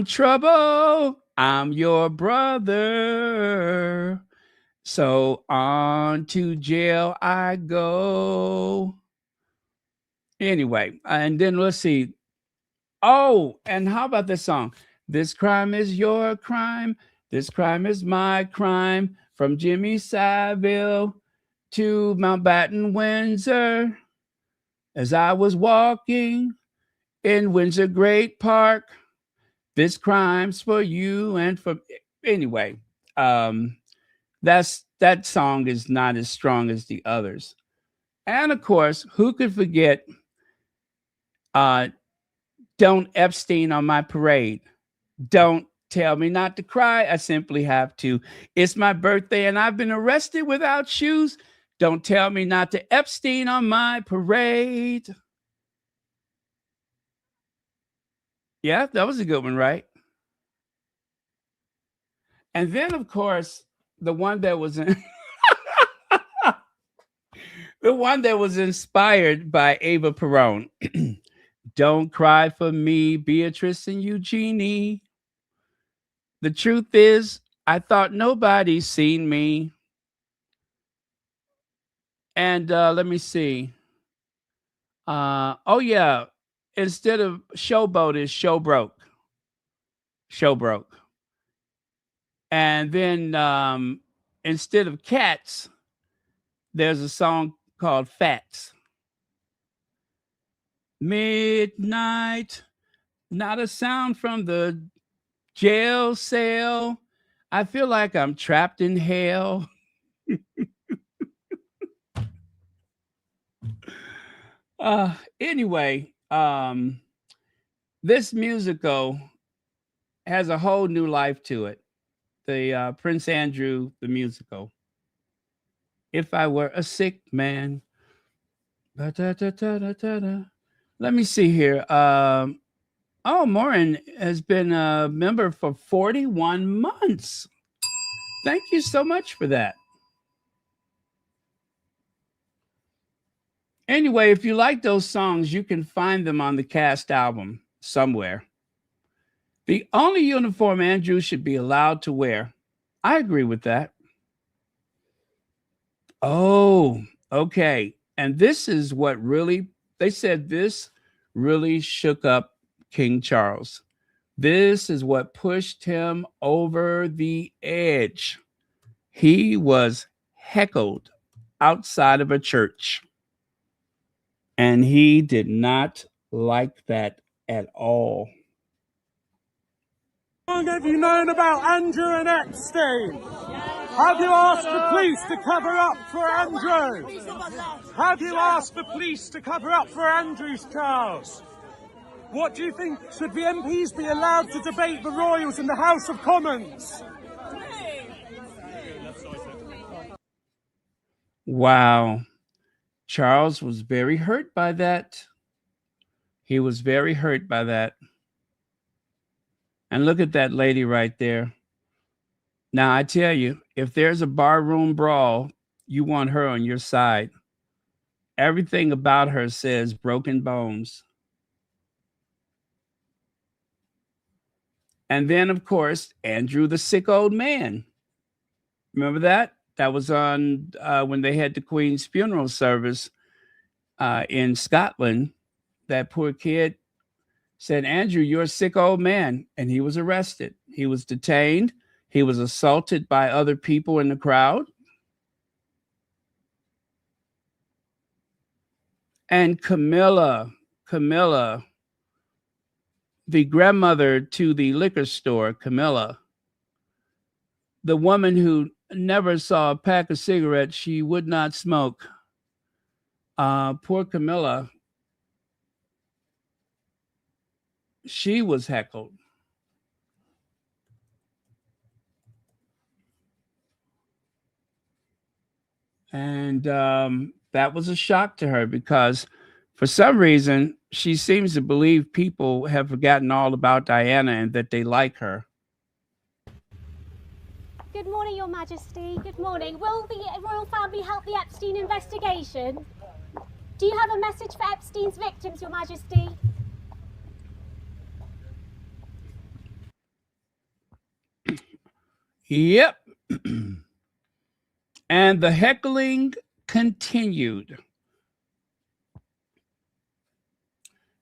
trouble, I'm your brother. So on to jail I go. Anyway, and then let's see. Oh, and how about this song? This crime is your crime. This crime is my crime. From Jimmy Savile to Mountbatten-Windsor. As I was walking in Windsor Great Park, this crime's for you and for anyway. That song is not as strong as the others. And of course, who could forget Don't Epstein on My Parade? Don't tell me not to cry. I simply have to. It's my birthday and I've been arrested without shoes. Don't tell me not to Epstein on my parade. Yeah, that was a good one, right? And then, of course, the one that was in the one that was inspired by Ava Perón. Don't cry for me, Beatrice and Eugenie. The truth is, I thought nobody's seen me. And let me see. Oh yeah, instead of showboat is show broke. Show broke. And then instead of cats, there's a song called Fats. Midnight, not a sound from the jail cell. I feel like I'm trapped in hell. Anyway, this musical has a whole new life to it. The Prince Andrew, the musical. If I were a sick man. Let me see here. Maureen has been a member for 41 months. Thank you so much for that. Anyway, if you like those songs, you can find them on the cast album somewhere. The only uniform Andrew should be allowed to wear. I agree with that. Oh, okay. And this is what really, they said this really shook up King Charles. This is what pushed him over the edge. He was heckled outside of a church. And he did not like that at all. How long have you known about Andrew and Epstein? Have you asked the police to cover up for Andrew? Have you asked the police to cover up for Andrew's Charles? What do you think? Should the MPs be allowed to debate the royals in the House of Commons? Wow. Charles was very hurt by that. He was very hurt by that. And look at that lady right there. Now, I tell you, if there's a barroom brawl, you want her on your side. Everything about her says broken bones. And then, of course, Andrew, the sick old man. Remember that? That was on when they had the Queen's funeral service in Scotland. That poor kid said, Andrew, you're a sick old man. And he was arrested. He was detained. He was assaulted by other people in the crowd. And Camilla, the grandmother to the liquor store, Camilla, the woman who never saw a pack of cigarettes she would not smoke. Poor Camilla, she was heckled. And that was a shock to her because for some reason, she seems to believe people have forgotten all about Diana and that they like her. Good morning, Your Majesty. Good morning. Will the royal family help the Epstein investigation? Do you have a message for Epstein's victims, Your Majesty? Yep. And the heckling continued.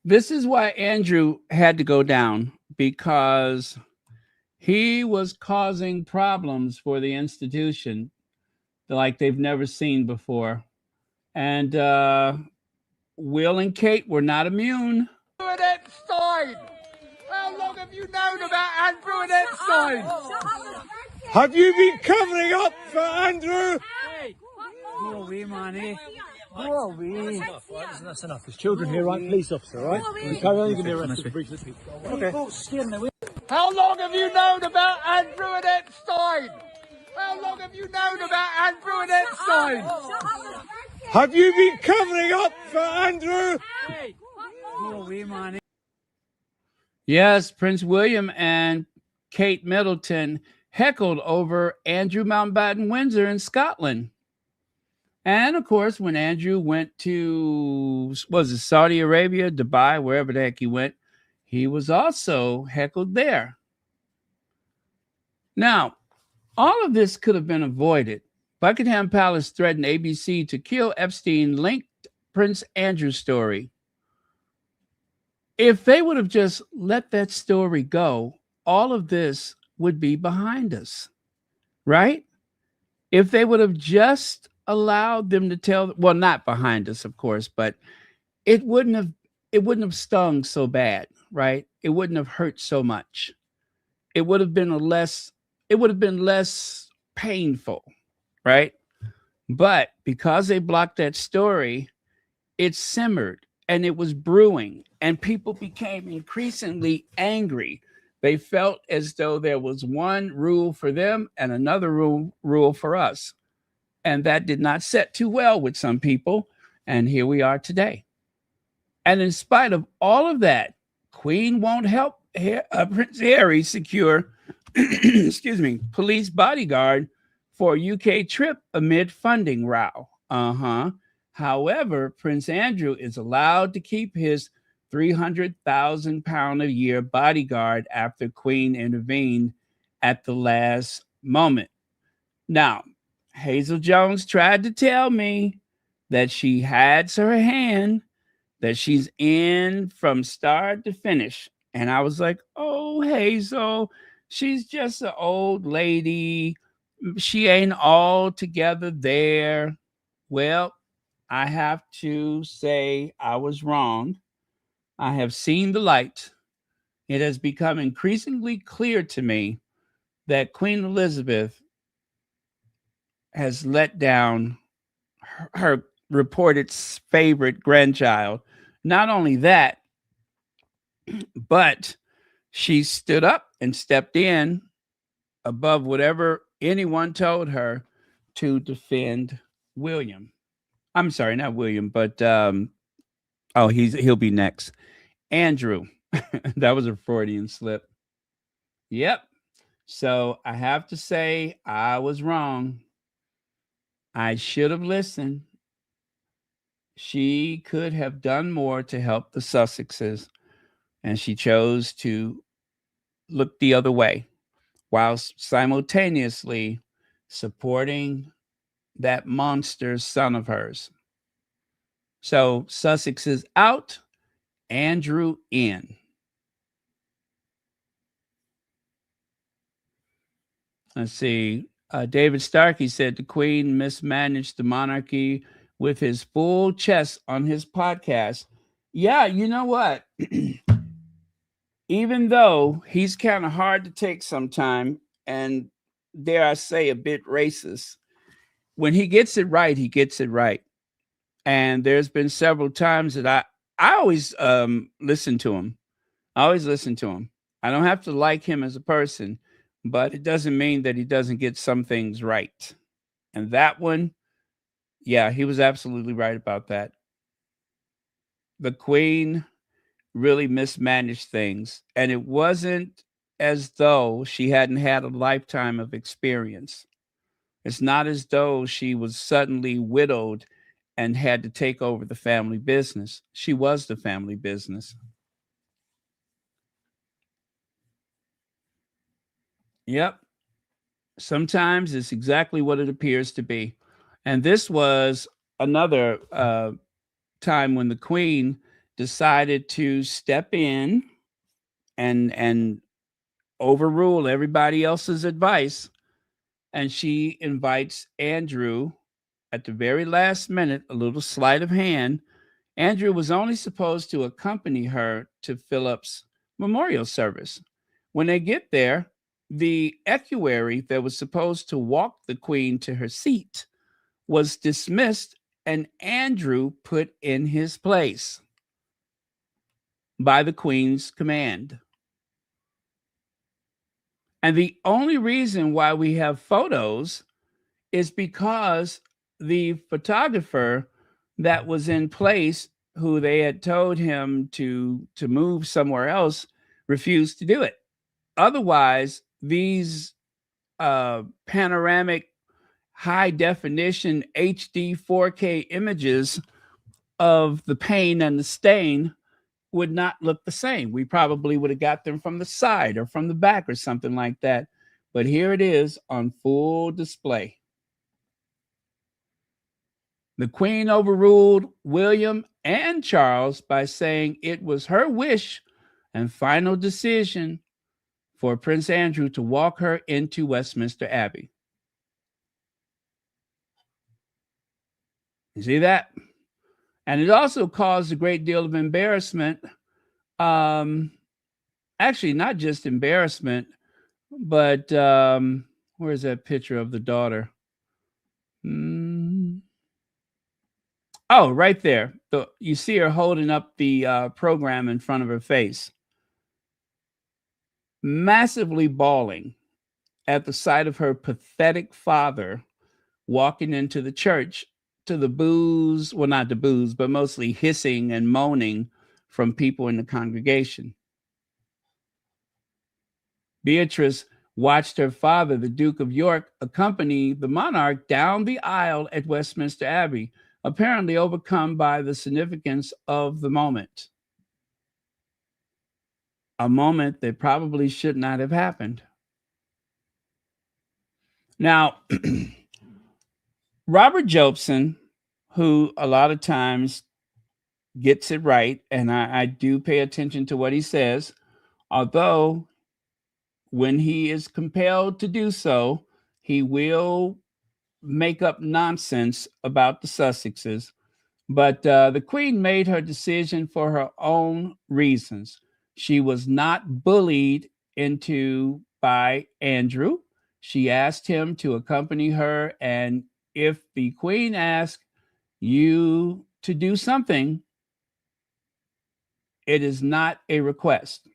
This is why Andrew had to go down, because he was causing problems for the institution like they've never seen before. And Will and Kate were not immune. Epstein! How long have you known about Andrew and Epstein? Have you been covering up for Andrew? Go away, man. Go away. That's enough. There's children here, right? Police officer, right? You carry on, you're going to be arrested for breach of the peace. Okay. How long have you known about Andrew and Epstein? How long have you known about Andrew and Epstein? Have you been covering up for Andrew? Go away, man. Yes, Prince William and Kate Middleton heckled over Andrew Mountbatten-Windsor in Scotland. And of course, when Andrew went to, was it Saudi Arabia, Dubai, wherever the heck he went, he was also heckled there. Now, all of this could have been avoided. Buckingham Palace threatened ABC to kill Epstein linked Prince Andrew's story. If they would have just let that story go, all of this would be behind us, right? If they would have just allowed them to tell, well, not behind us, of course, but it wouldn't have stung so bad, right? It wouldn't have hurt so much. It would have been less painful, right? But because they blocked that story, it simmered and it was brewing and people became increasingly angry. They felt as though there was one rule for them and another rule for us. And that did not set too well with some people. And here we are today. And in spite of all of that, Queen won't help Prince Harry secure, excuse me, police bodyguard for a UK trip amid funding row. However, Prince Andrew is allowed to keep his 300,000 pound a year bodyguard after Queen intervened at the last moment. Now, Hazel Jones tried to tell me that she had her hand, that she's in from start to finish. And I was like, oh, Hazel, she's just an old lady. She ain't all together there. Well, I have to say I was wrong. I have seen the light. It has become increasingly clear to me that Queen Elizabeth has let down her reported favorite grandchild. Not only that, but she stood up and stepped in above whatever anyone told her to defend William. I'm sorry, not William, but he'll be next. Andrew. That was a Freudian slip. Yep. So I have to say I was wrong. I should have listened. She could have done more to help the Sussexes, and she chose to look the other way whilst simultaneously supporting that monster son of hers. So Sussex is out, Andrew in. Let's see. David Starkey said the Queen mismanaged the monarchy with his full chest on his podcast. Yeah, you know what? Even though he's kind of hard to take sometime, and dare I say a bit racist, when he gets it right, he gets it right. And there's been several times that I always listen to him. I always listen to him. I don't have to like him as a person, but it doesn't mean that he doesn't get some things right. And that one, yeah, he was absolutely right about that. The Queen really mismanaged things, and it wasn't as though she hadn't had a lifetime of experience. It's not as though she was suddenly widowed and had to take over the family business. She was the family business. Yep. Sometimes it's exactly what it appears to be. And this was another time when the Queen decided to step in and overrule everybody else's advice. And she invites Andrew at the very last minute, a little sleight of hand. Andrew was only supposed to accompany her to Philip's memorial service. When they get there, the equerry that was supposed to walk the Queen to her seat was dismissed and Andrew put in his place by the Queen's command. And the only reason why we have photos is because the photographer that was in place, who they had told him to move somewhere else, refused to do it. Otherwise, these panoramic high definition HD 4K images of the pain and the stain would not look the same. We probably would have got them from the side or from the back or something like that. But here it is on full display. The Queen overruled William and Charles by saying it was her wish and final decision for Prince Andrew to walk her into Westminster Abbey. You see that? And it also caused a great deal of embarrassment. Actually, not just embarrassment, but where's that picture of the daughter? Oh, right there. You see her holding up the program in front of her face. Massively bawling at the sight of her pathetic father walking into the church to the boos, well, not the boos, but mostly hissing and moaning from people in the congregation. Beatrice watched her father, the Duke of York, accompany the monarch down the aisle at Westminster Abbey, apparently overcome by the significance of the moment. A moment that probably should not have happened. Now, Robert Jobson, who a lot of times gets it right, and I do pay attention to what he says, although when he is compelled to do so, he will make up nonsense about the Sussexes. But the Queen made her decision for her own reasons. She was not bullied into by Andrew. She asked him to accompany her, and if the Queen asked you to do something, it is not a request.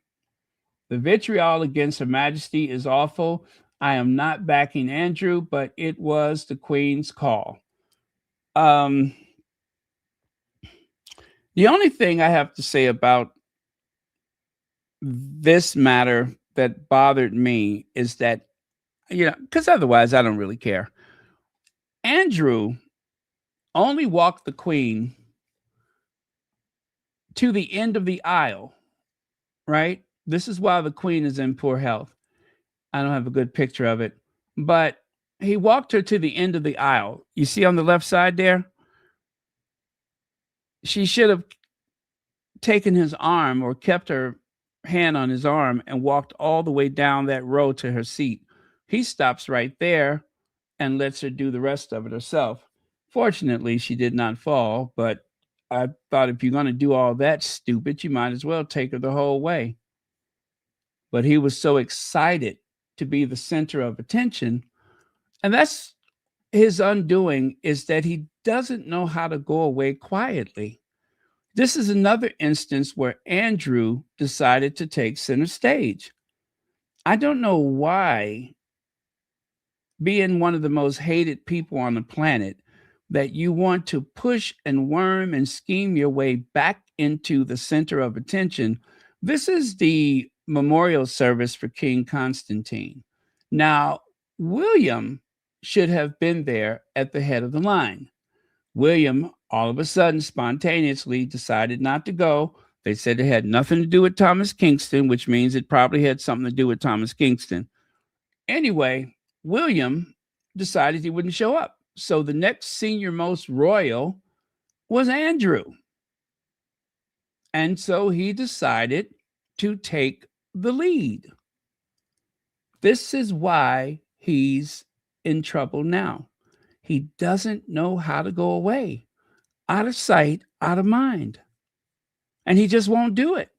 The vitriol against Her Majesty is awful. I am not backing Andrew, but it was the Queen's call. The only thing I have to say about this matter that bothered me is that, because otherwise I don't really care. Andrew only walked the Queen to the end of the aisle, right? This is why the Queen is in poor health. I don't have a good picture of it, but he walked her to the end of the aisle. You see on the left side there? She should have taken his arm or kept her hand on his arm and walked all the way down that row to her seat. He stops right there and lets her do the rest of it herself. Fortunately, she did not fall, but I thought if you're going to do all that stupid, you might as well take her the whole way. But he was so excited to be the center of attention. And that's his undoing, is that he doesn't know how to go away quietly. This is another instance where Andrew decided to take center stage. I don't know why, being one of the most hated people on the planet, that you want to push and worm and scheme your way back into the center of attention. This is the memorial service for King Constantine. Now, William should have been there at the head of the line. William, all of a sudden, spontaneously decided not to go. They said it had nothing to do with Thomas Kingston, which means it probably had something to do with Thomas Kingston. Anyway, William decided he wouldn't show up. So the next senior most royal was Andrew. And so he decided to take the lead. This is why he's in trouble now. He doesn't know how to go away. Out of sight, out of mind. And he just won't do it.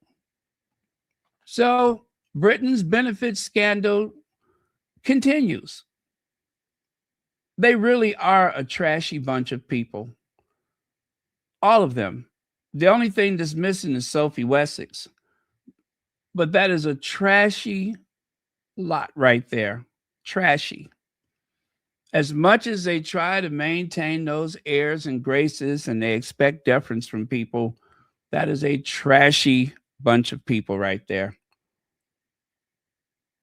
So Britain's benefits scandal continues. They really are a trashy bunch of people. All of them. The only thing that's missing is Sophie Wessex. But that is a trashy lot right there. Trashy. As much as they try to maintain those airs and graces and they expect deference from people, that is a trashy bunch of people right there.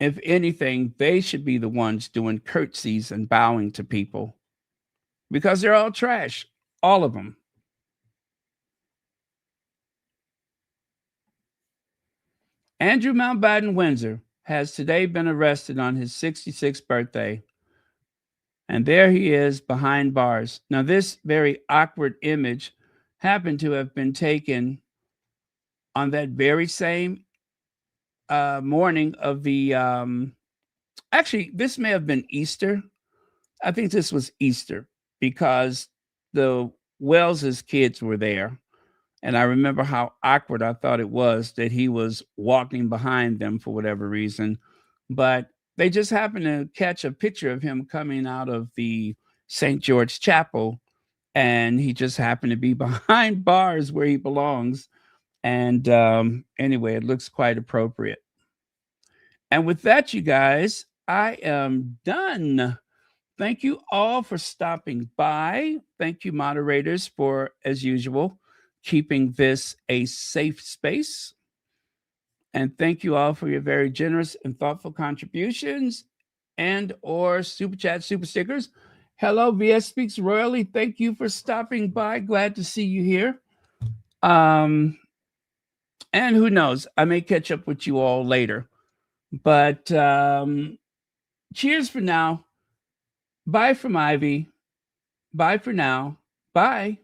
If anything, they should be the ones doing curtsies and bowing to people because they're all trash, all of them. Andrew Mountbatten-Windsor has today been arrested on his 66th birthday. And there he is behind bars. Now, this very awkward image happened to have been taken on that very same morning of the, actually, this may have been Easter. I think this was Easter because the Wells's kids were there. And I remember how awkward I thought it was that he was walking behind them for whatever reason. But they just happened to catch a picture of him coming out of the St. George Chapel. And he just happened to be behind bars where he belongs. And anyway, it looks quite appropriate. And with that, you guys, I am done. Thank you all for stopping by. Thank you, moderators, for, as usual, keeping this a safe space. And thank you all for your very generous and thoughtful contributions and or super chat, super stickers. Hello, VS Speaks Royally. Thank you for stopping by. Glad to see you here. And who knows, I may catch up with you all later. But cheers for now. Bye from Ivy. Bye for now. Bye.